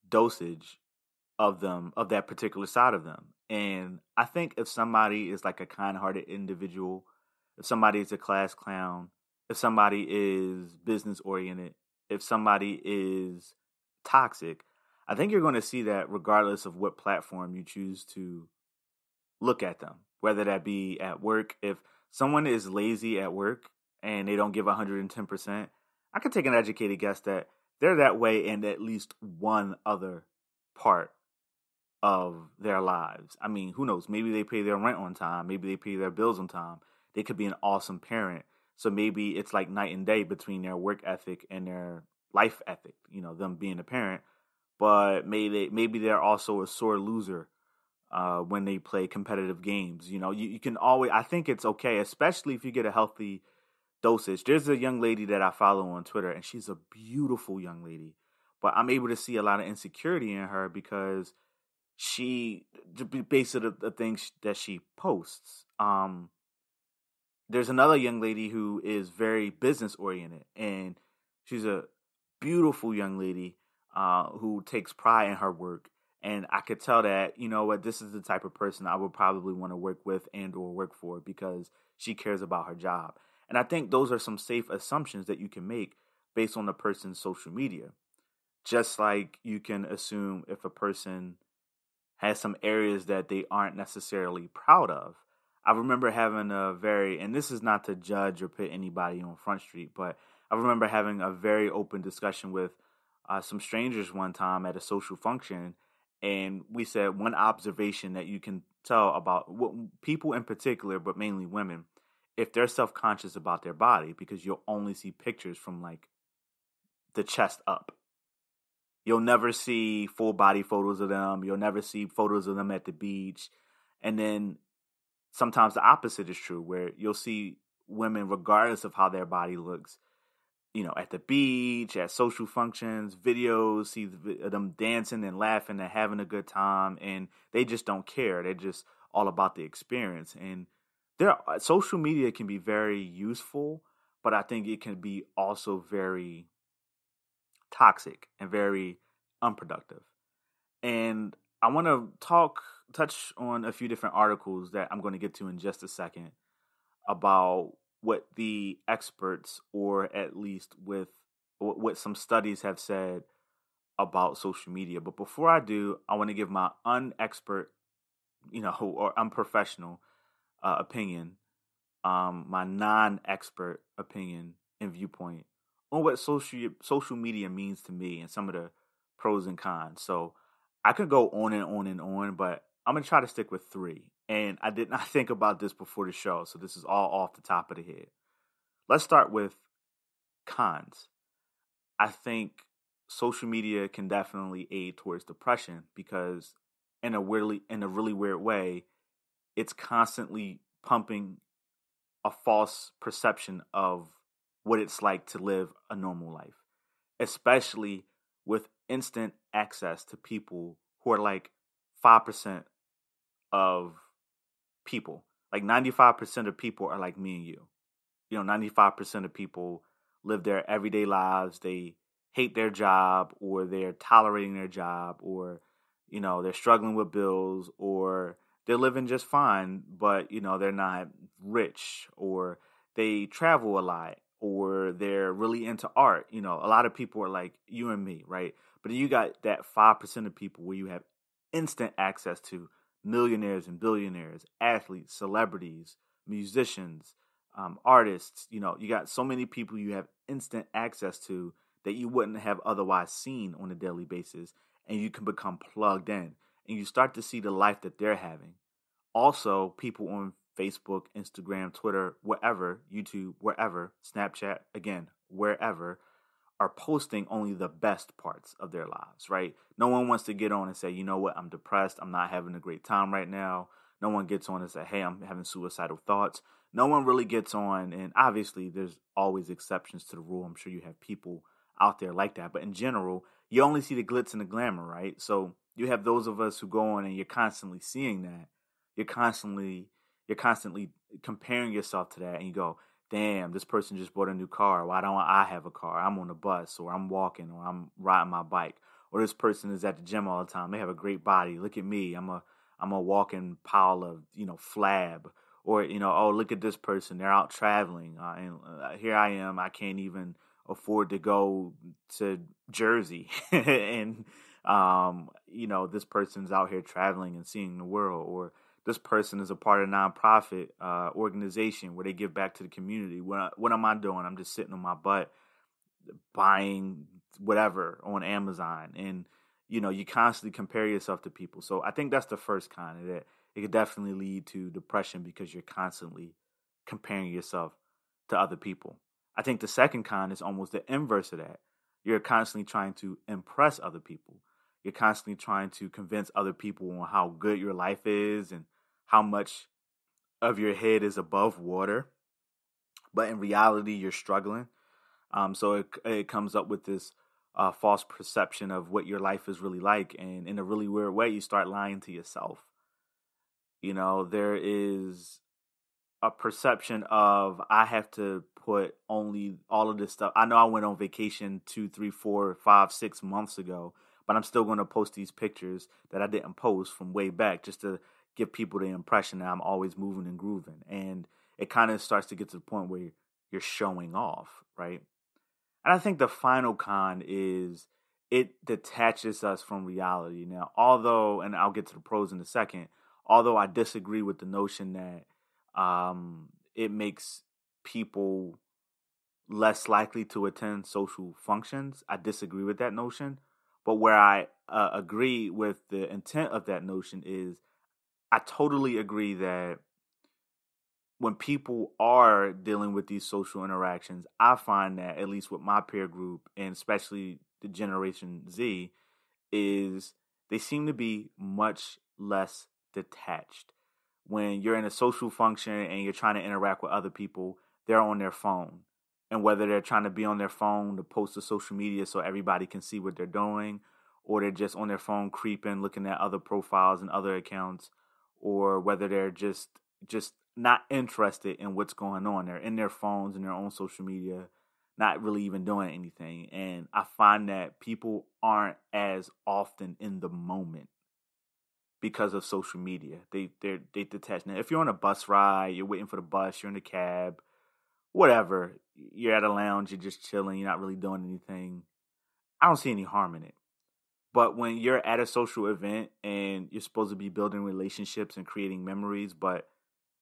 dosage of them, of that particular side of them. And I think if somebody is like a kind-hearted individual, if somebody is a class clown, if somebody is business-oriented, if somebody is toxic, I think you're going to see that regardless of what platform you choose to look at them, whether that be at work. If someone is lazy at work and they don't give 110%, I can take an educated guess that they're that way in at least one other part of their lives. I mean, who knows? Maybe they pay their rent on time. Maybe they pay their bills on time. They could be an awesome parent. So maybe it's like night and day between their work ethic and their life ethic, them being a parent. But maybe they're also a sore loser when they play competitive games. You can always, I think it's okay, especially if you get a healthy dosage. There's a young lady that I follow on Twitter, and she's a beautiful young lady. But I'm able to see a lot of insecurity in her because based on the things that she posts. There's another young lady who is very business oriented, and she's a beautiful young lady who takes pride in her work. And I could tell that, this is the type of person I would probably want to work with and or work for, because she cares about her job. And I think those are some safe assumptions that you can make based on the person's social media. Just like you can assume if a person has some areas that they aren't necessarily proud of. I remember having and this is not to judge or put anybody on Front Street, but I remember having a very open discussion with some strangers one time at a social function. And we said one observation that you can tell about people in particular, but mainly women, if they're self-conscious about their body, because you'll only see pictures from like the chest up. You'll never see full body photos of them. You'll never see photos of them at the beach. And then sometimes the opposite is true, where you'll see women, regardless of how their body looks, at the beach, at social functions, videos, see them dancing and laughing and having a good time, and they just don't care. They're just all about the experience. And social media can be very useful, but I think it can be also very toxic and very unproductive. And I want to touch on a few different articles that I'm going to get to in just a second about what the experts, or at least with what some studies have said about social media. But before I do, I want to give my unexpert, or unprofessional opinion, my non-expert opinion and viewpoint on what social media means to me and some of the pros and cons. So I could go on and on and on, but I'm going to try to stick with 3. And I did not think about this before the show, so this is all off the top of the head. Let's start with cons. I think social media can definitely aid towards depression because in a really weird way, it's constantly pumping a false perception of what it's like to live a normal life, especially with instant access to people who are like 5% of people. Like 95% of people are like me and you. 95% of people live their everyday lives. They hate their job, or they're tolerating their job, or, they're struggling with bills, or they're living just fine, but, they're not rich, or they travel a lot, or they're really into art. A lot of people are like you and me, right? But you got that 5% of people where you have instant access to millionaires and billionaires, athletes, celebrities, musicians, artists. You got so many people you have instant access to that you wouldn't have otherwise seen on a daily basis, and you can become plugged in, and you start to see the life that they're having. Also, people on Facebook, Instagram, Twitter, wherever, YouTube, wherever, Snapchat, again, wherever, are posting only the best parts of their lives, right? No one wants to get on and say, you know what, I'm depressed, I'm not having a great time right now. No one gets on and say, hey, I'm having suicidal thoughts. No one really gets on, and obviously there's always exceptions to the rule. I'm sure you have people out there like that, but in general, you only see the glitz and the glamour, right? So you have those of us who go on and you're constantly seeing that. You're constantly comparing yourself to that, and you go, damn, this person just bought a new car. Why don't I have a car? I'm on a bus, or I'm walking, or I'm riding my bike. Or this person is at the gym all the time. They have a great body. Look at me. I'm a walking pile of, flab. Or, oh, look at this person. They're out traveling. And here I am. I can't even afford to go to Jersey. And, this person's out here traveling and seeing the world. Or this person is a part of a nonprofit organization where they give back to the community. What am I doing? I'm just sitting on my butt buying whatever on Amazon. And, you constantly compare yourself to people. So I think that's the first con of that. It could definitely lead to depression because you're constantly comparing yourself to other people. I think the second con is almost the inverse of that. You're constantly trying to impress other people. You're constantly trying to convince other people on how good your life is and how much of your head is above water. But in reality, you're struggling. So it comes up with this false perception of what your life is really like. And in a really weird way, you start lying to yourself. There is a perception of I have to put only all of this stuff. I know I went on vacation 2, 3, 4, 5, 6 months ago, but I'm still going to post these pictures that I didn't post from way back just to give people the impression that I'm always moving and grooving. And it kind of starts to get to the point where you're showing off, right? And I think the final con is it detaches us from reality. Now, although, and I'll get to the pros in a second, although I disagree with the notion that it makes people less likely to attend social functions, I disagree with that notion. But where I agree with the intent of that notion is I totally agree that when people are dealing with these social interactions, I find that, at least with my peer group, and especially the Generation Z, is they seem to be much less detached. When you're in a social function and you're trying to interact with other people, they're on their phone. And whether they're trying to be on their phone to post to social media so everybody can see what they're doing, or they're just on their phone creeping, looking at other profiles and other accounts, or whether they're just not interested in what's going on. They're in their phones and their own social media, not really even doing anything. And I find that people aren't as often in the moment because of social media. They detach. Now, if you're on a bus ride, you're waiting for the bus, you're in a cab, whatever, you're at a lounge, you're just chilling, you're not really doing anything, I don't see any harm in it. But when you're at a social event and you're supposed to be building relationships and creating memories, but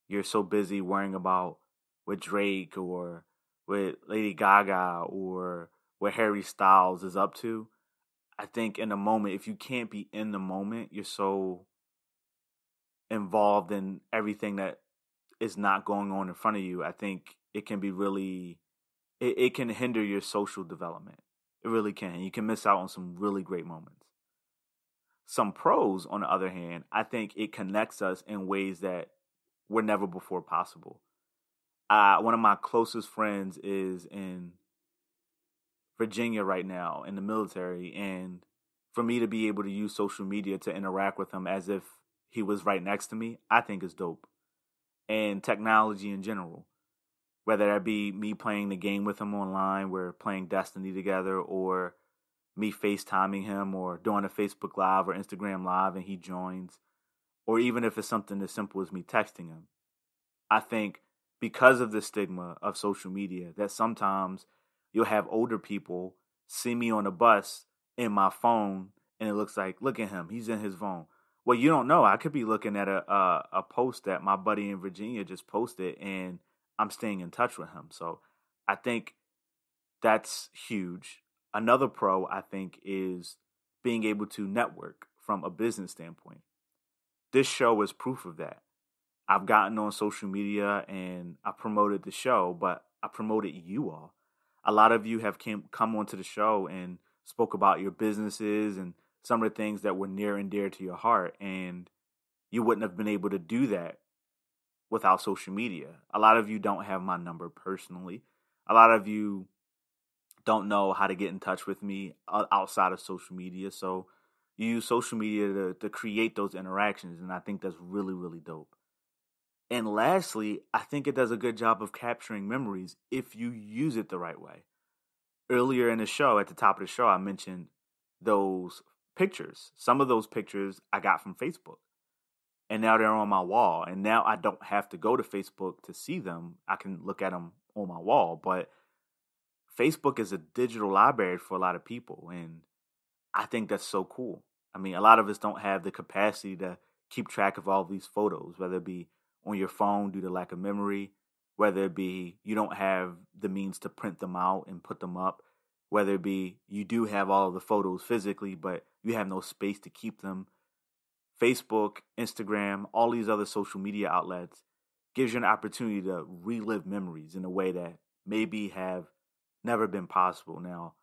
you're so busy worrying about what Drake or what Lady Gaga or what Harry Styles is up to, I think in the moment, if you can't be in the moment, you're so involved in everything that is not going on in front of you. I think it can be really, it can hinder your social development. It really can. You can miss out on some really great moments. Some pros, on the other hand, I think it connects us in ways that were never before possible. One of my closest friends is in Virginia right now in the military, and for me to be able to use social media to interact with him as if he was right next to me, I think is dope. And technology in general, whether that be me playing the game with him online, we're playing Destiny together, or me FaceTiming him or doing a Facebook Live or Instagram Live and he joins, or even if it's something as simple as me texting him. I think because of the stigma of social media that sometimes you'll have older people see me on a bus in my phone and it looks like, look at him, he's in his phone. Well, you don't know. I could be looking at a post that my buddy in Virginia just posted and I'm staying in touch with him. So I think that's huge. Another pro, I think, is being able to network from a business standpoint. This show is proof of that. I've gotten on social media and I promoted the show, but I promoted you all. A lot of you have come onto the show and spoke about your businesses and some of the things that were near and dear to your heart, and you wouldn't have been able to do that without social media. A lot of you don't have my number personally. A lot of you don't know how to get in touch with me outside of social media. So you use social media to create those interactions. And I think that's really, really dope. And lastly, I think it does a good job of capturing memories if you use it the right way. Earlier in the show, at the top of the show, I mentioned those pictures. Some of those pictures I got from Facebook. And now they're on my wall. And now I don't have to go to Facebook to see them. I can look at them on my wall. But Facebook is a digital library for a lot of people, and I think that's so cool. I mean, a lot of us don't have the capacity to keep track of all of these photos, whether it be on your phone due to lack of memory, whether it be you don't have the means to print them out and put them up, whether it be you do have all of the photos physically, but you have no space to keep them. Facebook, Instagram, all these other social media outlets gives you an opportunity to relive memories in a way that maybe have never been possible. Now,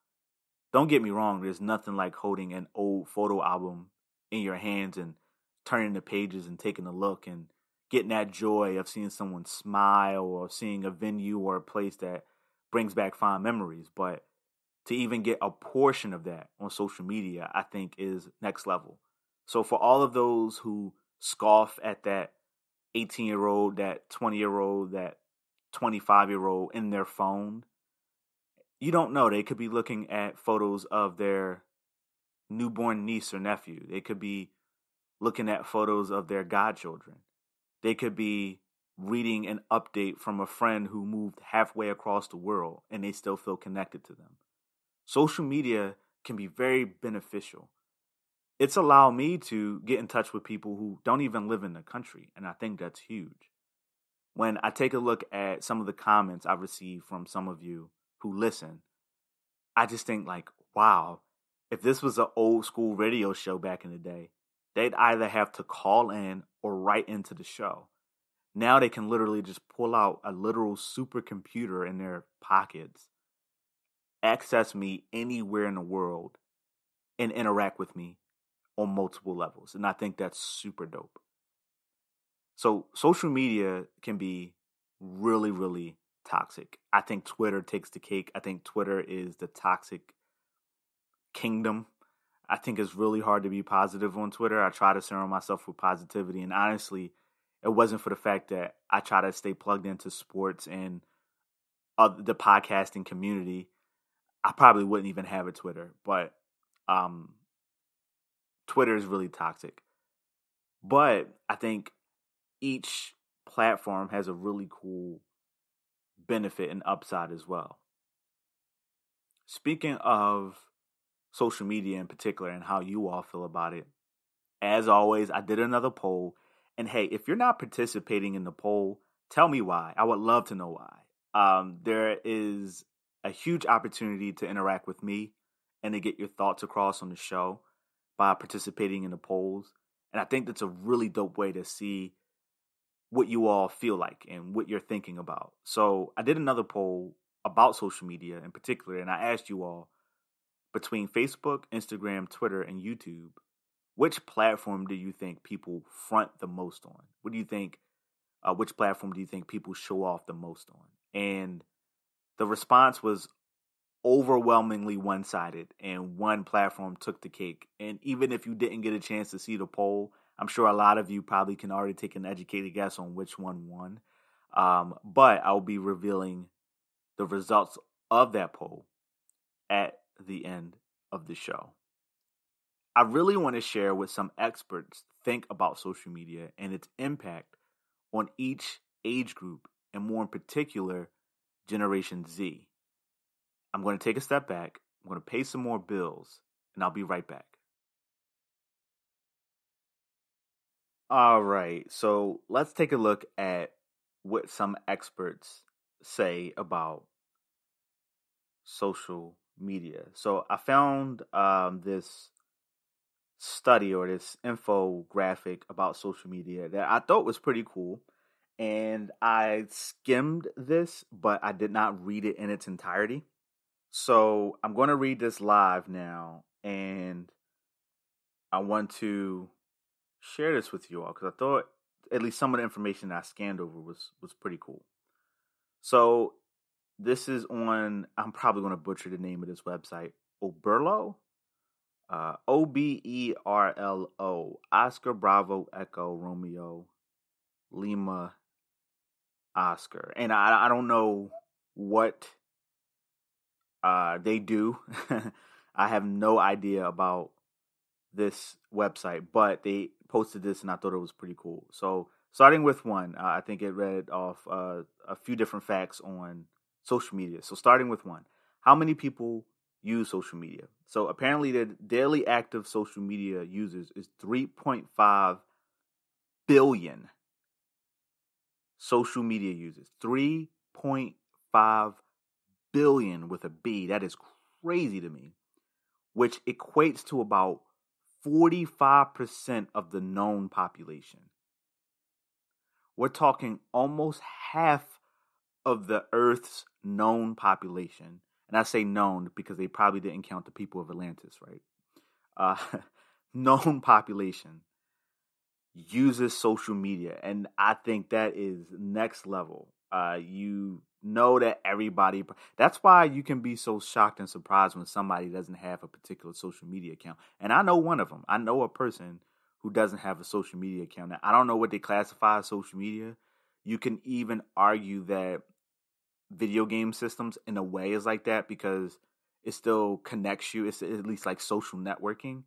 don't get me wrong, there's nothing like holding an old photo album in your hands and turning the pages and taking a look and getting that joy of seeing someone smile or seeing a venue or a place that brings back fond memories. But to even get a portion of that on social media, I think is next level. So for all of those who scoff at that 18-year-old, that 20-year-old, that 25-year-old in their phone, you don't know. They could be looking at photos of their newborn niece or nephew. They could be looking at photos of their godchildren. They could be reading an update from a friend who moved halfway across the world and they still feel connected to them. Social media can be very beneficial. It's allowed me to get in touch with people who don't even live in the country, and I think that's huge. When I take a look at some of the comments I've received from some of you who listen, I just think like, wow, if this was an old school radio show back in the day, they'd either have to call in or write into the show. Now they can literally just pull out a literal supercomputer in their pockets, access me anywhere in the world, and interact with me on multiple levels. And I think that's super dope. So social media can be really, really toxic. I think Twitter takes the cake. I think Twitter is the toxic kingdom. I think it's really hard to be positive on Twitter. I try to surround myself with positivity. And honestly, it wasn't for the fact that I try to stay plugged into sports and the podcasting community, I probably wouldn't even have a Twitter. But Twitter is really toxic. But I think each platform has a really cool benefit and upside as well. Speaking of social media in particular and how you all feel about it, as always, I did another poll. And hey, if you're not participating in the poll, tell me why. I would love to know why. There is a huge opportunity to interact with me and to get your thoughts across on the show by participating in the polls. And I think that's a really dope way to see what you all feel like and what you're thinking about. So I did another poll about social media in particular, and I asked you all, between Facebook, Instagram, Twitter, and YouTube, which platform do you think people front the most on? What do you think, which platform do you think people show off the most on? And the response was overwhelmingly one-sided, and one platform took the cake. And even if you didn't get a chance to see the poll, I'm sure a lot of you probably can already take an educated guess on which one won. But I'll be revealing the results of that poll at the end of the show. I really want to share what some experts think about social media and its impact on each age group, and more in particular, Generation Z. I'm going to take a step back, I'm going to pay some more bills, and I'll be right back. All right, so let's take a look at what some experts say about social media. So I found this study or this infographic about social media that I thought was pretty cool. And I skimmed this, but I did not read it in its entirety. So I'm going to read this live now, and I want to share this with you all because I thought at least some of the information that I scanned over was pretty cool. So this is on, I'm probably going to butcher the name of this website, Oberlo, Oberlo, Oscar Bravo Echo Romeo Lima Oscar. And I don't know what they do. I have no idea about this website, but they posted this and I thought it was pretty cool. So starting with one, I think it read off a few different facts on social media. So starting with one, how many people use social media? So apparently the daily active social media users is 3.5 billion social media users. 3.5 billion with a B. That is crazy to me, which equates to about 45% of the known population. We're talking almost half of the Earth's known population. And I say known because they probably didn't count the people of Atlantis, right? Known population uses social media. And I think that is next level. You know that everybody, that's why you can be so shocked and surprised when somebody doesn't have a particular social media account. And I know one of them. I know a person who doesn't have a social media account. Now, I don't know what they classify as social media. You can even argue that video game systems in a way is like that because it still connects you. It's at least like social networking.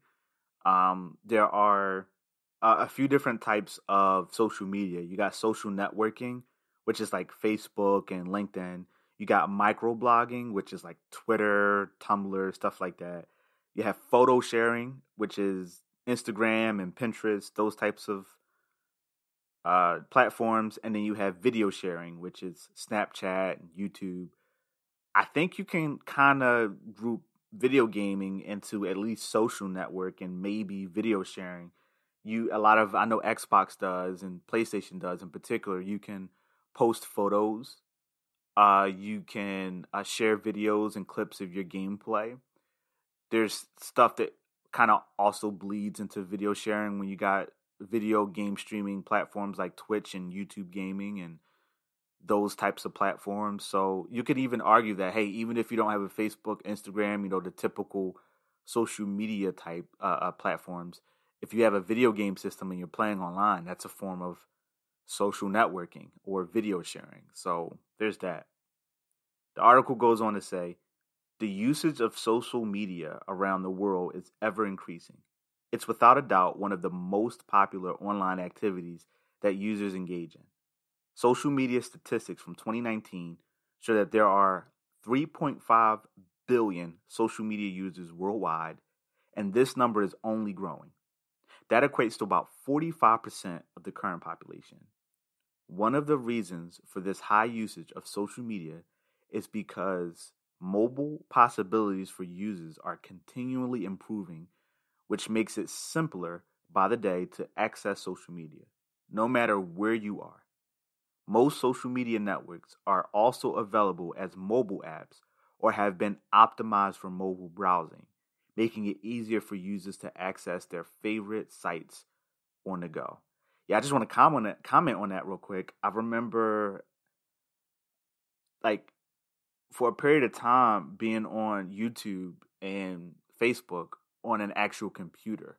There are a few different types of social media. You got social networking, which is like Facebook and LinkedIn. You got microblogging, which is like Twitter, Tumblr, stuff like that. You have photo sharing, which is Instagram and Pinterest, those types of platforms. And then you have video sharing, which is Snapchat and YouTube. I think you can kind of group video gaming into at least social network and maybe video sharing. I know Xbox does and PlayStation does in particular, you can post photos, you can share videos and clips of your gameplay. There's stuff that kind of also bleeds into video sharing when you got video game streaming platforms like Twitch and YouTube gaming and those types of platforms. So you could even argue that, hey, even if you don't have a Facebook, Instagram, the typical social media type platforms, if you have a video game system and you're playing online, that's a form of social networking or video sharing. So there's that. The article goes on to say, the usage of social media around the world is ever increasing. It's without a doubt one of the most popular online activities that users engage in. Social media statistics from 2019 show that there are 3.5 billion social media users worldwide, and this number is only growing. That equates to about 45% of the current population. One of the reasons for this high usage of social media is because mobile possibilities for users are continually improving, which makes it simpler by the day to access social media, no matter where you are. Most social media networks are also available as mobile apps or have been optimized for mobile browsing, making it easier for users to access their favorite sites on the go. Yeah, I just want to comment on that real quick. I remember, for a period of time being on YouTube and Facebook on an actual computer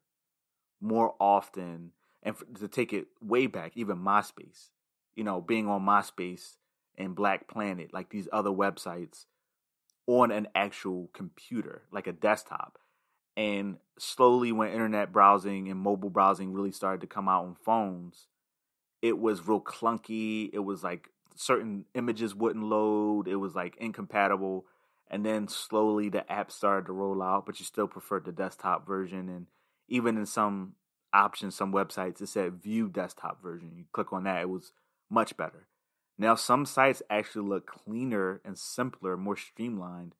more often, and to take it way back, even MySpace, being on MySpace and Black Planet, like these other websites on an actual computer, like a desktop. And slowly when internet browsing and mobile browsing really started to come out on phones, it was real clunky. It was like certain images wouldn't load. It was like incompatible. And then slowly the app started to roll out, but you still preferred the desktop version. And even in some options, some websites, it said view desktop version. You click on that, it was much better. Now some sites actually look cleaner and simpler, more streamlined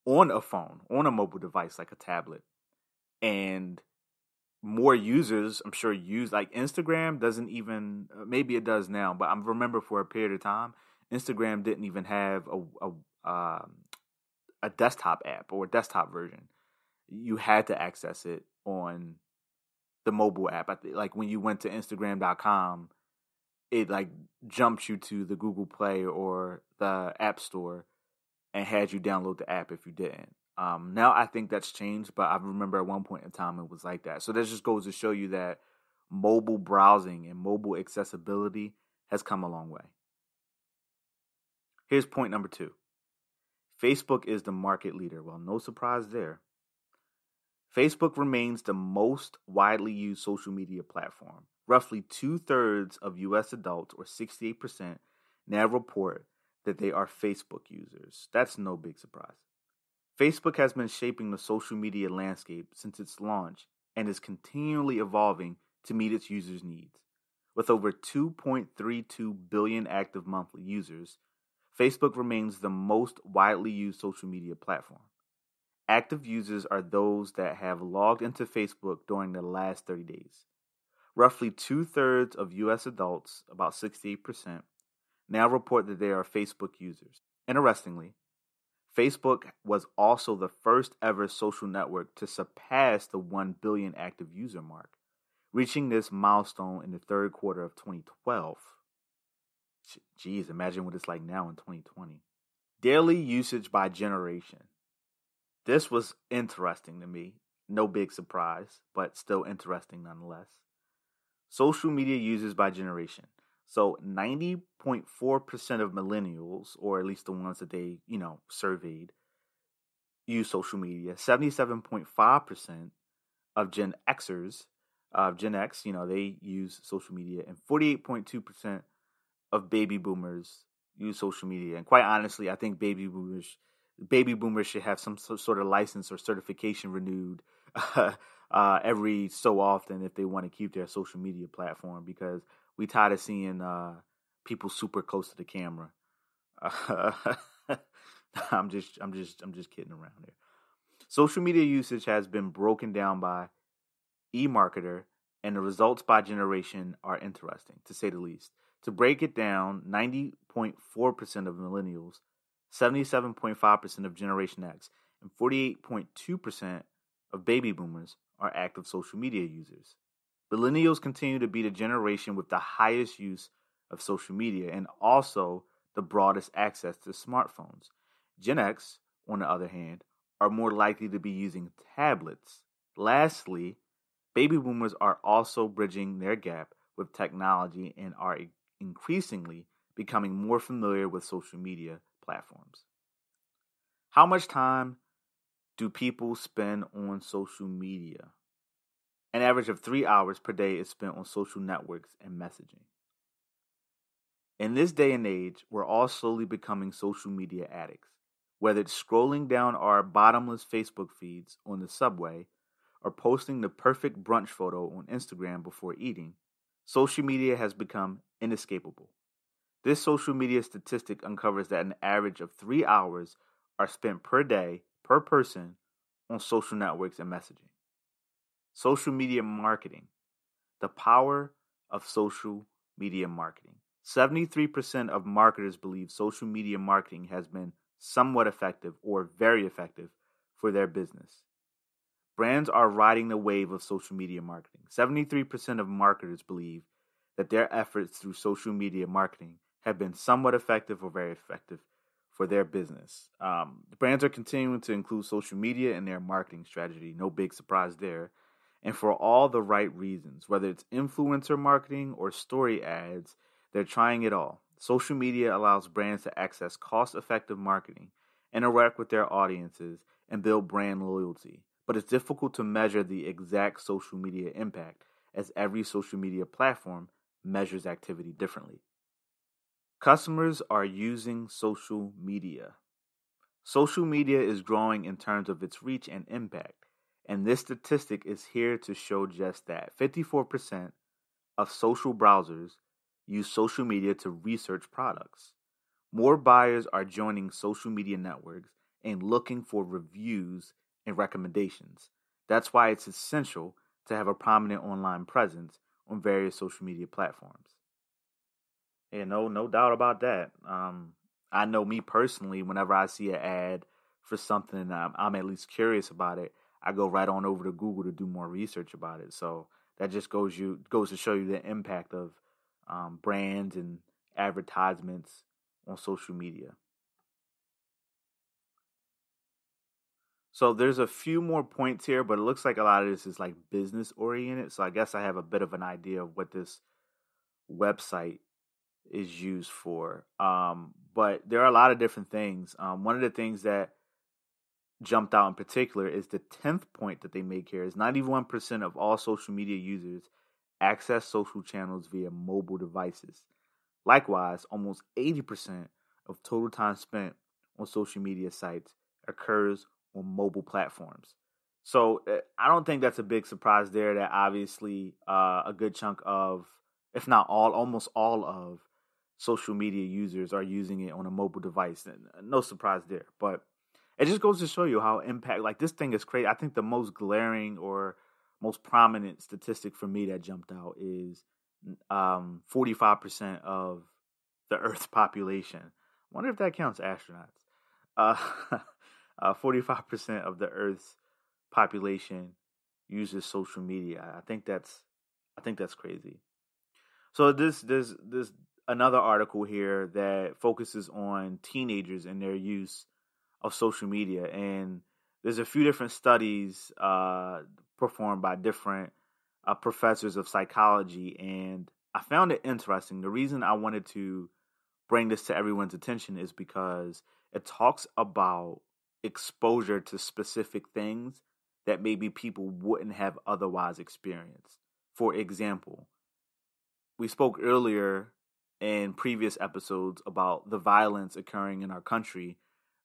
on a phone, on a mobile device like a tablet. And more users, I'm sure, use, like Instagram doesn't even, maybe it does now, but I remember for a period of time, Instagram didn't even have a desktop app or a desktop version. You had to access it on the mobile app. Like when you went to Instagram.com, it like jumped you to the Google Play or the App Store and had you download the app if you didn't. Now I think that's changed, but I remember at one point in time it was like that. So that just goes to show you that mobile browsing and mobile accessibility has come a long way. Here's point number 2. Facebook is the market leader. Well, no surprise there. Facebook remains the most widely used social media platform. Roughly 2/3 of U.S. adults, or 68%, now report that they are Facebook users. That's no big surprise. Facebook has been shaping the social media landscape since its launch and is continually evolving to meet its users' needs. With over 2.32 billion active monthly users, Facebook remains the most widely used social media platform. Active users are those that have logged into Facebook during the last 30 days. Roughly 2/3 of U.S. adults, about 68%, now report that they are Facebook users. Interestingly, Facebook was also the first ever social network to surpass the 1 billion active user mark, reaching this milestone in the third quarter of 2012. Geez, imagine what it's like now in 2020. Daily usage by generation. This was interesting to me. No big surprise, but still interesting nonetheless. Social media users by generation. So 90.4% of millennials, or at least the ones that they, surveyed, use social media. 77.5% of Gen Xers, Gen X, they use social media. And 48.2% of baby boomers use social media. And quite honestly, I think baby boomers should have some sort of license or certification renewed every so often if they want to keep their social media platform, because we tired of seeing people super close to the camera. I'm just kidding around here. Social media usage has been broken down by eMarketer and the results by generation are interesting, to say the least. To break it down, 90.4% of millennials, 77.5% of Generation X, and 48.2% of baby boomers are active social media users. Millennials continue to be the generation with the highest use of social media and also the broadest access to smartphones. Gen X, on the other hand, are more likely to be using tablets. Lastly, baby boomers are also bridging their gap with technology and are increasingly becoming more familiar with social media platforms. How much time do people spend on social media? An average of 3 hours per day is spent on social networks and messaging. In this day and age, we're all slowly becoming social media addicts. Whether it's scrolling down our bottomless Facebook feeds on the subway or posting the perfect brunch photo on Instagram before eating, social media has become inescapable. This social media statistic uncovers that an average of 3 hours are spent per day per person on social networks and messaging. Social media marketing. The power of social media marketing. 73% of marketers believe social media marketing has been somewhat effective or very effective for their business. Brands are riding the wave of social media marketing. 73% of marketers believe that their efforts through social media marketing have been somewhat effective or very effective for their business. Brands are continuing to include social media in their marketing strategy. No big surprise there. And for all the right reasons, whether it's influencer marketing or story ads, they're trying it all. Social media allows brands to access cost-effective marketing, interact with their audiences, and build brand loyalty. But it's difficult to measure the exact social media impact, as every social media platform measures activity differently. Customers are using social media. Social media is growing in terms of its reach and impact, and this statistic is here to show just that. 54% of social browsers use social media to research products. More buyers are joining social media networks and looking for reviews and recommendations. That's why it's essential to have a prominent online presence on various social media platforms. Yeah, no doubt about that. I know me personally, whenever I see an ad for something and I'm at least curious about it, I go right on over to Google to do more research about it. So that just goes to show you the impact of brands and advertisements on social media. So there's a few more points here, but it looks like a lot of this is like business oriented. So I guess I have a bit of an idea of what this website is used for. But there are a lot of different things. One of the things that jumped out in particular is the 10th point that they make here is 91% of all social media users access social channels via mobile devices. Likewise, almost 80% of total time spent on social media sites occurs on mobile platforms. So I don't think that's a big surprise there that obviously a good chunk of, if not all, almost all of social media users are using it on a mobile device. No surprise there. But it just goes to show you how this thing is crazy. I think the most glaring or most prominent statistic for me that jumped out is 45% of the Earth's population. I wonder if that counts astronauts. 45% of the Earth's population uses social media. I think that's crazy. So there's another article here that focuses on teenagers and their use of social media, and there's a few different studies performed by different professors of psychology, and I found it interesting. The reason I wanted to bring this to everyone's attention is because it talks about exposure to specific things that maybe people wouldn't have otherwise experienced. For example, we spoke earlier in previous episodes about the violence occurring in our country,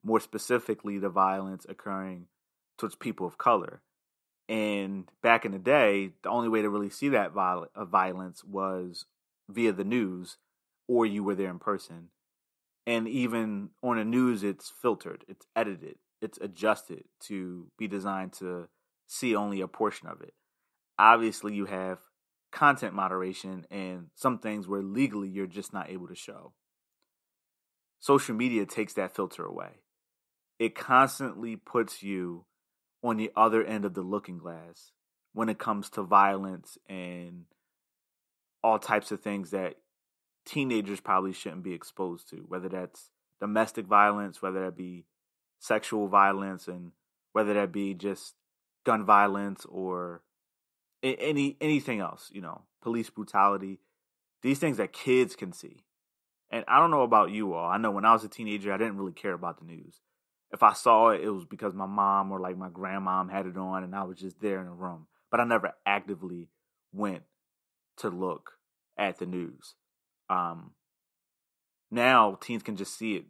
more specifically the violence occurring towards people of color. And back in the day, the only way to really see that violence was via the news, or you were there in person. And even on the news, it's filtered, it's edited, it's adjusted to be designed to see only a portion of it. Obviously, you have content moderation and some things where legally you're just not able to show. Social media takes that filter away. It constantly puts you on the other end of the looking glass when it comes to violence and all types of things that teenagers probably shouldn't be exposed to, whether that's domestic violence, whether that be sexual violence, and whether that be just gun violence or anything else, police brutality, these things that kids can see. And I don't know about you all. I know when I was a teenager, I didn't really care about the news. If I saw it, it was because my mom or like my grandmom had it on and I was just there in the room. But I never actively went to look at the news. Now teens can just see it.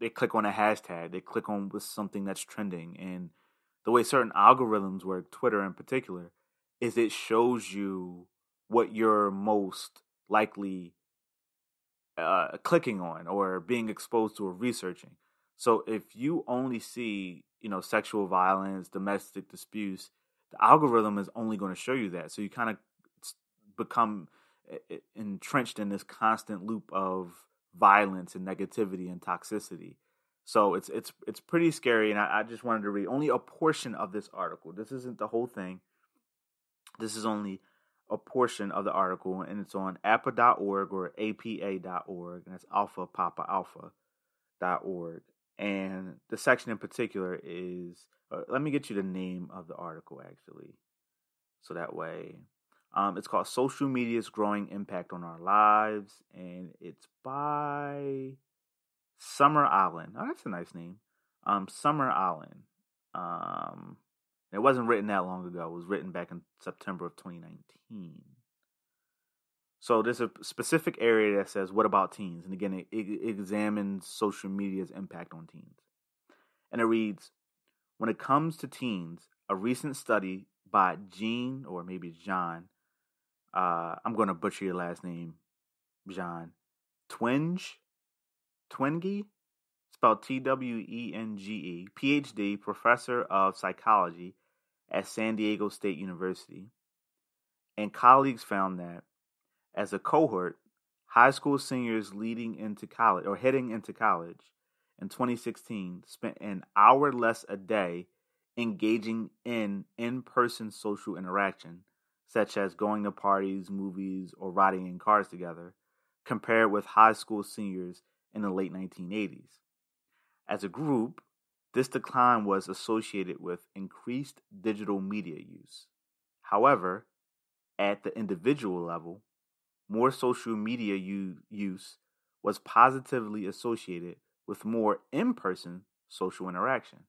They click on a hashtag. They click on with something that's trending. And the way certain algorithms work, Twitter in particular, is it shows you what you're most likely clicking on or being exposed to or researching. So if you only see, sexual violence, domestic disputes, the algorithm is only going to show you that. So you kind of become entrenched in this constant loop of violence and negativity and toxicity. So it's pretty scary. And I just wanted to read only a portion of this article. This isn't the whole thing. This is only a portion of the article, and it's on APA.org or APA.org, and it's Alpha Papa Alpha.org. And the section in particular is, let me get you the name of the article actually, so that way, it's called Social Media's Growing Impact on Our Lives, and it's by Summer Allen. Oh, that's a nice name. Summer Allen. It wasn't written that long ago. It was written back in September of 2019. So there's a specific area that says, what about teens? And again, it examines social media's impact on teens. And it reads, when it comes to teens, a recent study by Jean, or maybe John, I'm going to butcher your last name, John, Twenge, spelled Twenge, PhD, professor of psychology at San Diego State University, and colleagues found that as a cohort, high school seniors heading into college in 2016 spent an hour less a day engaging in in-person social interaction, such as going to parties, movies, or riding in cars together, compared with high school seniors in the late 1980s. As a group, this decline was associated with increased digital media use. However, at the individual level, more social media use was positively associated with more in-person social interaction.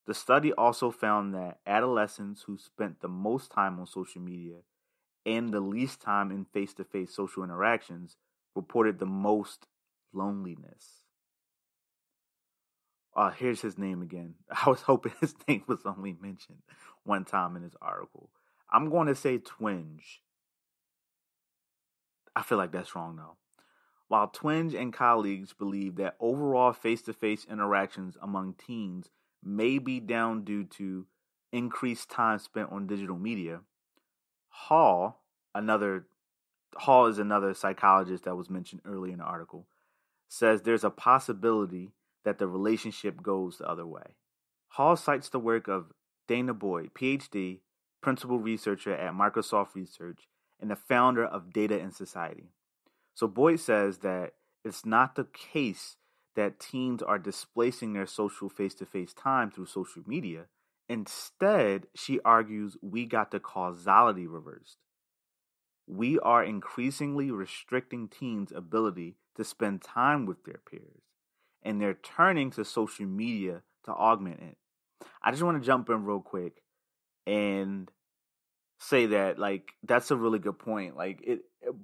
The study also found that adolescents who spent the most time on social media and the least time in face-to-face social interactions reported the most loneliness. Here's his name again. I was hoping his name was only mentioned one time in this article. I'm going to say Twenge. I feel like that's wrong though. While Twenge and colleagues believe that overall face-to-face interactions among teens may be down due to increased time spent on digital media, Hall is another psychologist that was mentioned earlier in the article, says there's a possibility that the relationship goes the other way. Hall cites the work of Dana Boyd, PhD, principal researcher at Microsoft Research, and the founder of Data and Society. So Boyd says that it's not the case that teens are displacing their social face-to-face time through social media. Instead, she argues we got the causality reversed. We are increasingly restricting teens' ability to spend time with their peers, and they're turning to social media to augment it. I just want to jump in real quick and say that, like, that's a really good point. Like,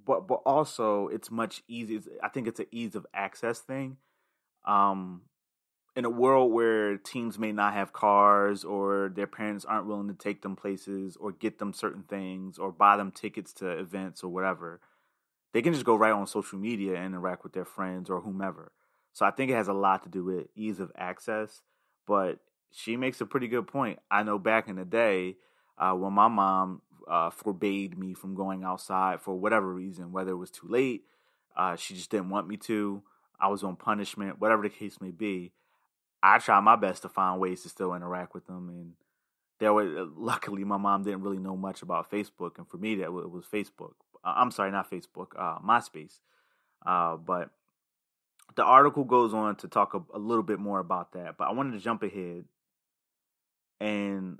but also it's much easier. I think it's an ease of access thing. In a world where teens may not have cars, or their parents aren't willing to take them places or get them certain things or buy them tickets to events or whatever, they can just go right on social media and interact with their friends or whomever. So I think it has a lot to do with ease of access, but she makes a pretty good point. I know back in the day, when my mom forbade me from going outside for whatever reason, whether it was too late, she just didn't want me to, I was on punishment, whatever the case may be. I tried my best to find ways to still interact with them, and luckily my mom didn't really know much about Facebook, and for me it was Facebook. I'm sorry, not Facebook, MySpace. But the article goes on to talk a little bit more about that, but I wanted to jump ahead and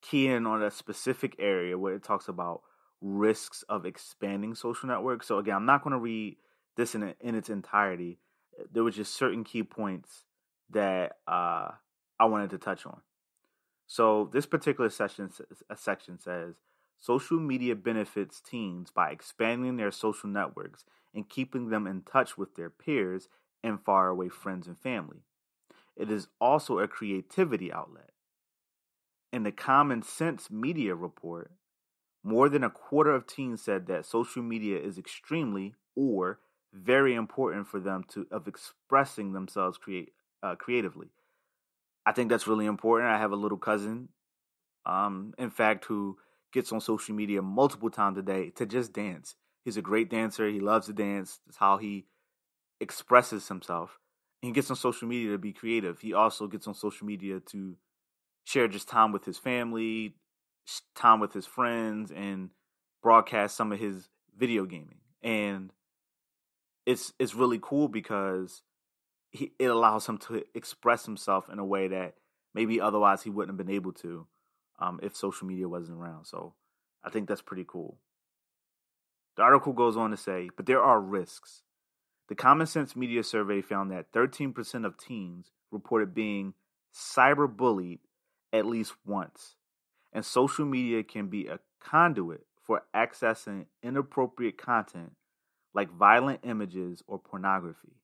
key in on a specific area where it talks about risks of expanding social networks. So again, I'm not going to read this in its entirety. There were just certain key points that I wanted to touch on. So this particular section says, social media benefits teens by expanding their social networks and keeping them in touch with their peers and faraway friends and family. It is also a creativity outlet. In the Common Sense Media report, more than a quarter of teens said that social media is extremely or very important for them of expressing themselves creatively. I think that's really important. I have a little cousin, in fact, who gets on social media multiple times a day to just dance. He's a great dancer. He loves to dance. It's how he expresses himself. And he gets on social media to be creative. He also gets on social media to share just time with his family, time with his friends, and broadcast some of his video gaming. And it's really cool because it allows him to express himself in a way that maybe otherwise he wouldn't have been able to if social media wasn't around. So I think that's pretty cool. The article goes on to say, but there are risks. The Common Sense Media survey found that 13% of teens reported being cyberbullied at least once, and social media can be a conduit for accessing inappropriate content like violent images or pornography.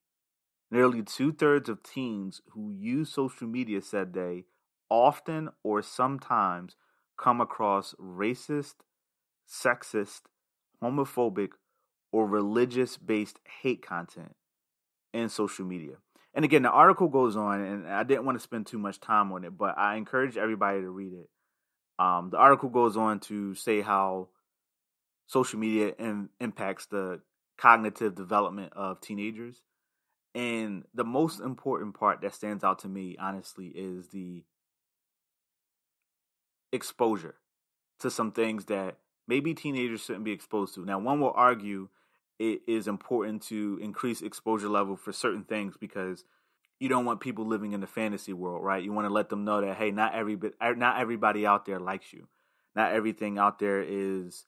Nearly 2/3 of teens who use social media said they often or sometimes come across racist, sexist, homophobic, or religious-based hate content in social media. And again, the article goes on, and I didn't want to spend too much time on it, but I encourage everybody to read it. The article goes on to say how social media impacts the cognitive development of teenagers. And the most important part that stands out to me, honestly, is the exposure to some things that maybe teenagers shouldn't be exposed to. Now, one will argue it is important to increase exposure level for certain things because you don't want people living in the fantasy world, right? You want to let them know that, hey, not everybody out there likes you. Not everything out there is,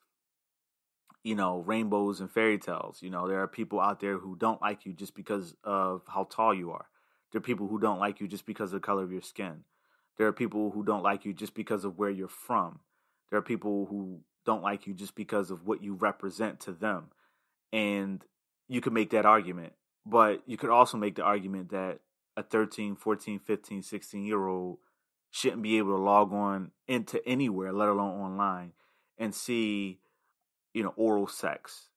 rainbows and fairy tales. There are people out there who don't like you just because of how tall you are. There are people who don't like you just because of the color of your skin. There are people who don't like you just because of where you're from. There are people who don't like you just because of what you represent to them. And you could make that argument. But you could also make the argument that a 13, 14, 15, 16-year-old shouldn't be able to log on into anywhere, let alone online, and see, oral sex,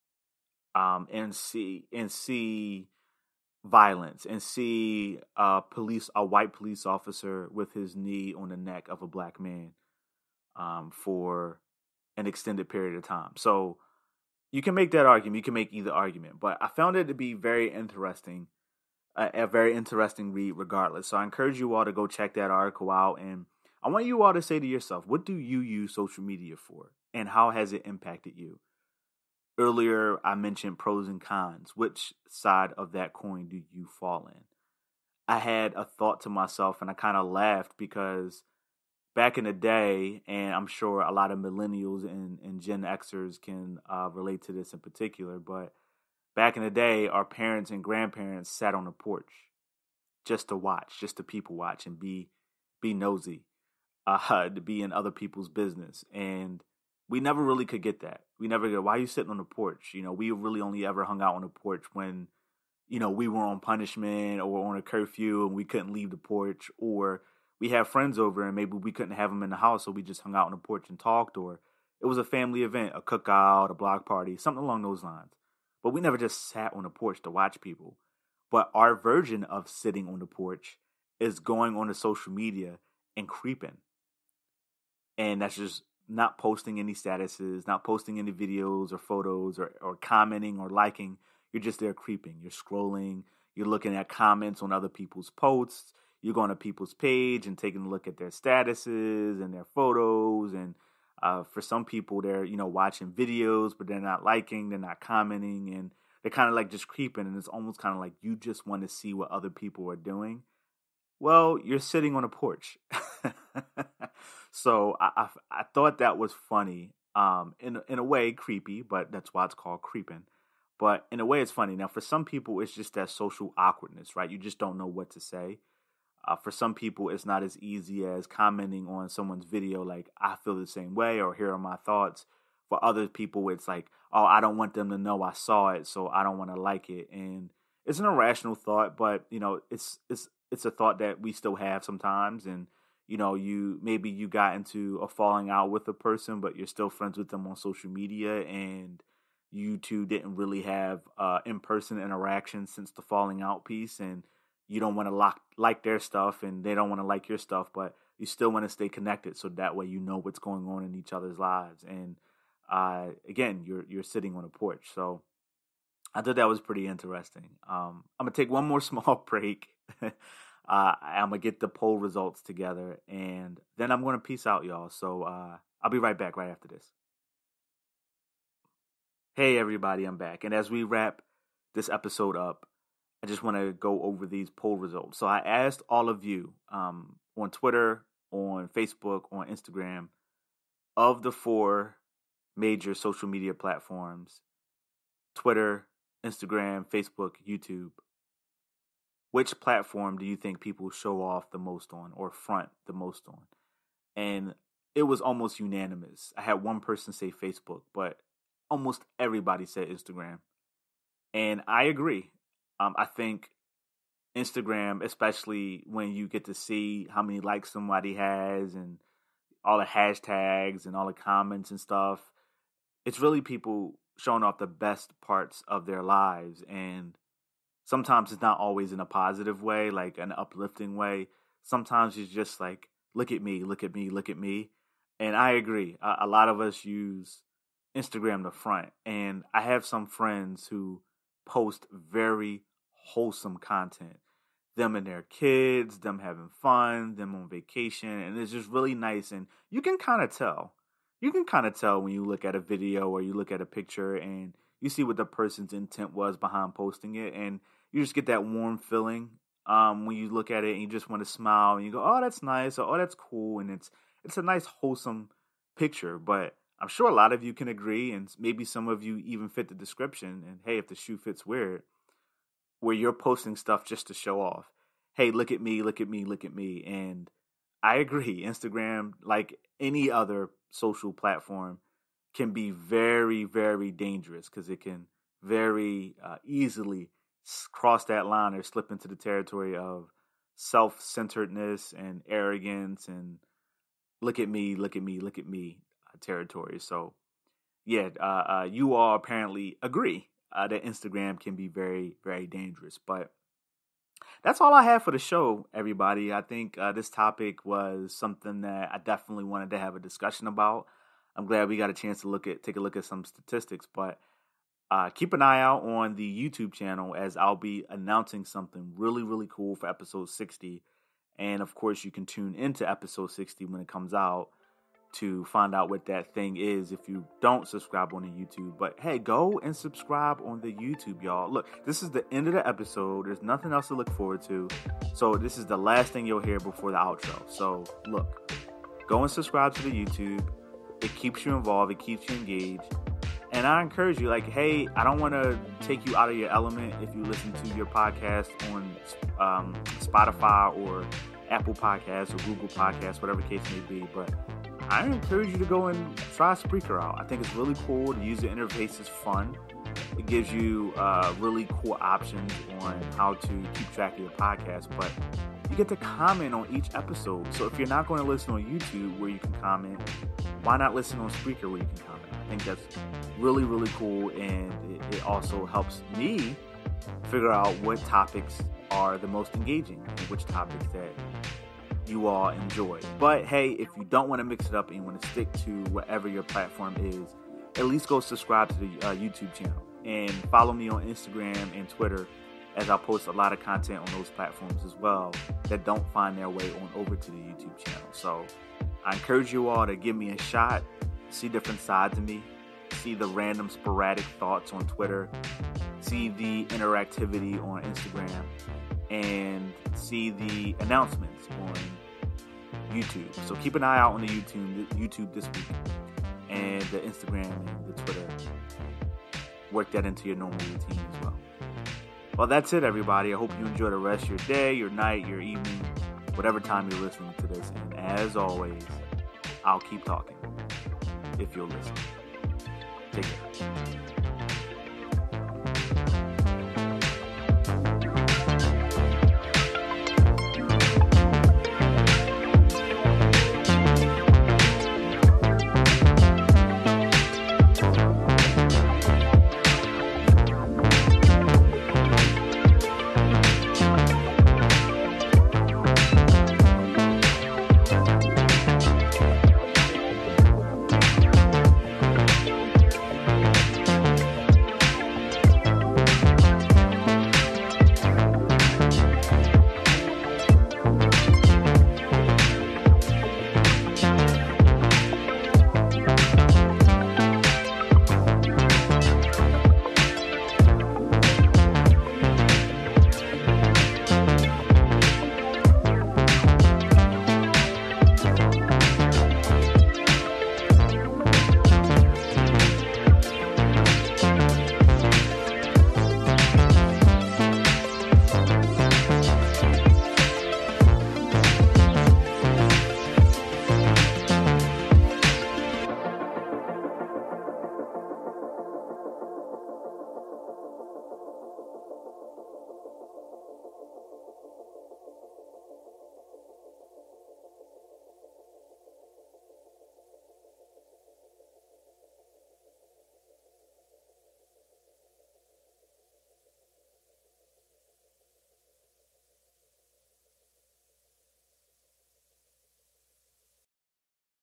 and see violence, and see a white police officer with his knee on the neck of a black man, for an extended period of time. So you can make that argument. You can make either argument, but I found it to be very interesting, a very interesting read regardless. So I encourage you all to go check that article out, and I want you all to say to yourself, what do you use social media for, and how has it impacted you? Earlier, I mentioned pros and cons. Which side of that coin do you fall in? I had a thought to myself, and I kind of laughed because back in the day, and I'm sure a lot of millennials and Gen Xers can relate to this in particular, but back in the day, our parents and grandparents sat on the porch just to watch, just to people watch and be nosy, to be in other people's business. And we never really could get that. We never get, why are you sitting on the porch? We really only ever hung out on the porch when, we were on punishment or on a curfew and we couldn't leave the porch, or we had friends over and maybe we couldn't have them in the house, so we just hung out on the porch and talked, or it was a family event, a cookout, a block party, something along those lines. But we never just sat on the porch to watch people. But our version of sitting on the porch is going on the social media and creeping. And that's just not posting any statuses, not posting any videos or photos or commenting or liking. You're just there creeping. You're scrolling. You're looking at comments on other people's posts. You're going to people's page and taking a look at their statuses and their photos. And for some people, they're, watching videos, but they're not liking, they're not commenting, and they're kind of like just creeping. And it's almost kind of like you just want to see what other people are doing. Well, you're sitting on a porch. So I thought that was funny. In a way, creepy, but that's why it's called creeping. But in a way, it's funny. Now, for some people, it's just that social awkwardness, right? You just don't know what to say. For some people, it's not as easy as commenting on someone's video, like, I feel the same way, or here are my thoughts. For other people, it's like, oh, I don't want them to know I saw it, so I don't want to like it. And it's an irrational thought, but, it's a thought that we still have sometimes. And, you got into a falling out with a person, but you're still friends with them on social media, and you two didn't really have in-person interaction since the falling out piece, and you don't want to like their stuff and they don't want to like your stuff, but you still want to stay connected so that way you know what's going on in each other's lives. And again, you're sitting on a porch. So I thought that was pretty interesting. I'm going to take one more small break. I'm going to get the poll results together, and then I'm going to peace out, y'all. So I'll be right back right after this. Hey, everybody, I'm back. And as we wrap this episode up, I just want to go over these poll results. So I asked all of you on Twitter, on Facebook, on Instagram, of the 4 major social media platforms, Twitter, Instagram, Facebook, YouTube, which platform do you think people show off the most on or front the most on? And it was almost unanimous. I had one person say Facebook, but almost everybody said Instagram. And I agree. I think Instagram, especially when you get to see how many likes somebody has and all the hashtags and all the comments and stuff, it's really people showing off the best parts of their lives. And sometimes it's not always in a positive way, like an uplifting way. Sometimes it's just like, look at me, look at me, look at me. And I agree. A lot of us use Instagram to front. And I have some friends who post very wholesome content. Them and their kids, them having fun, them on vacation. And it's just really nice. And you can kind of tell. You can kind of tell when you look at a video or you look at a picture and you see what the person's intent was behind posting it. And you just get that warm feeling when you look at it and you just want to smile and you go, oh, that's nice. Or, oh, that's cool. And it's a nice, wholesome picture. But I'm sure a lot of you can agree, and maybe some of you even fit the description. And hey, if the shoe fits weird, where you're posting stuff just to show off. Hey, look at me, look at me, look at me. And I agree. Instagram, like any other social platform, can be very, very dangerous because it can very easily cross that line or slip into the territory of self-centeredness and arrogance and look at me, look at me, look at me territory. So, yeah, you all apparently agree that Instagram can be very, very dangerous. But that's all I have for the show, everybody. I think this topic was something that I definitely wanted to have a discussion about. I'm glad we got a chance to take a look at some statistics, but keep an eye out on the YouTube channel as I'll be announcing something really, really cool for episode 60. And of course, you can tune into episode 60 when it comes out to find out what that thing is if you don't subscribe on the YouTube. But hey, go and subscribe on the YouTube, y'all. Look, this is the end of the episode. There's nothing else to look forward to. So this is the last thing you'll hear before the outro. So look, go and subscribe to the YouTube. It keeps you involved. It keeps you engaged. And I encourage you, like, hey, I don't want to take you out of your element if you listen to your podcast on Spotify or Apple Podcasts or Google Podcasts, whatever case may be. But I encourage you to go and try Spreaker out. I think it's really cool. The user interface is fun. It gives you really cool options on how to keep track of your podcast, but you get to comment on each episode. So if you're not going to listen on YouTube where you can comment, why not listen on Spreaker where you can comment? I think that's really, really cool, and it also helps me figure out what topics are the most engaging and which topics that you all enjoy. But hey, if you don't want to mix it up and you want to stick to whatever your platform is, at least go subscribe to the YouTube channel and follow me on Instagram and Twitter, as I post a lot of content on those platforms as well that don't find their way on over to the YouTube channel. So I encourage you all to give me a shot, see different sides of me, see the random sporadic thoughts on Twitter, see the interactivity on Instagram, and see the announcements on YouTube. So keep an eye out on the YouTube this week, and the Instagram and the Twitter. Work that into your normal routine as well. Well, that's it, everybody. I hope you enjoy the rest of your day, your night, your evening, whatever time you're listening to this. And as always, I'll keep talking if you'll listen. Take care.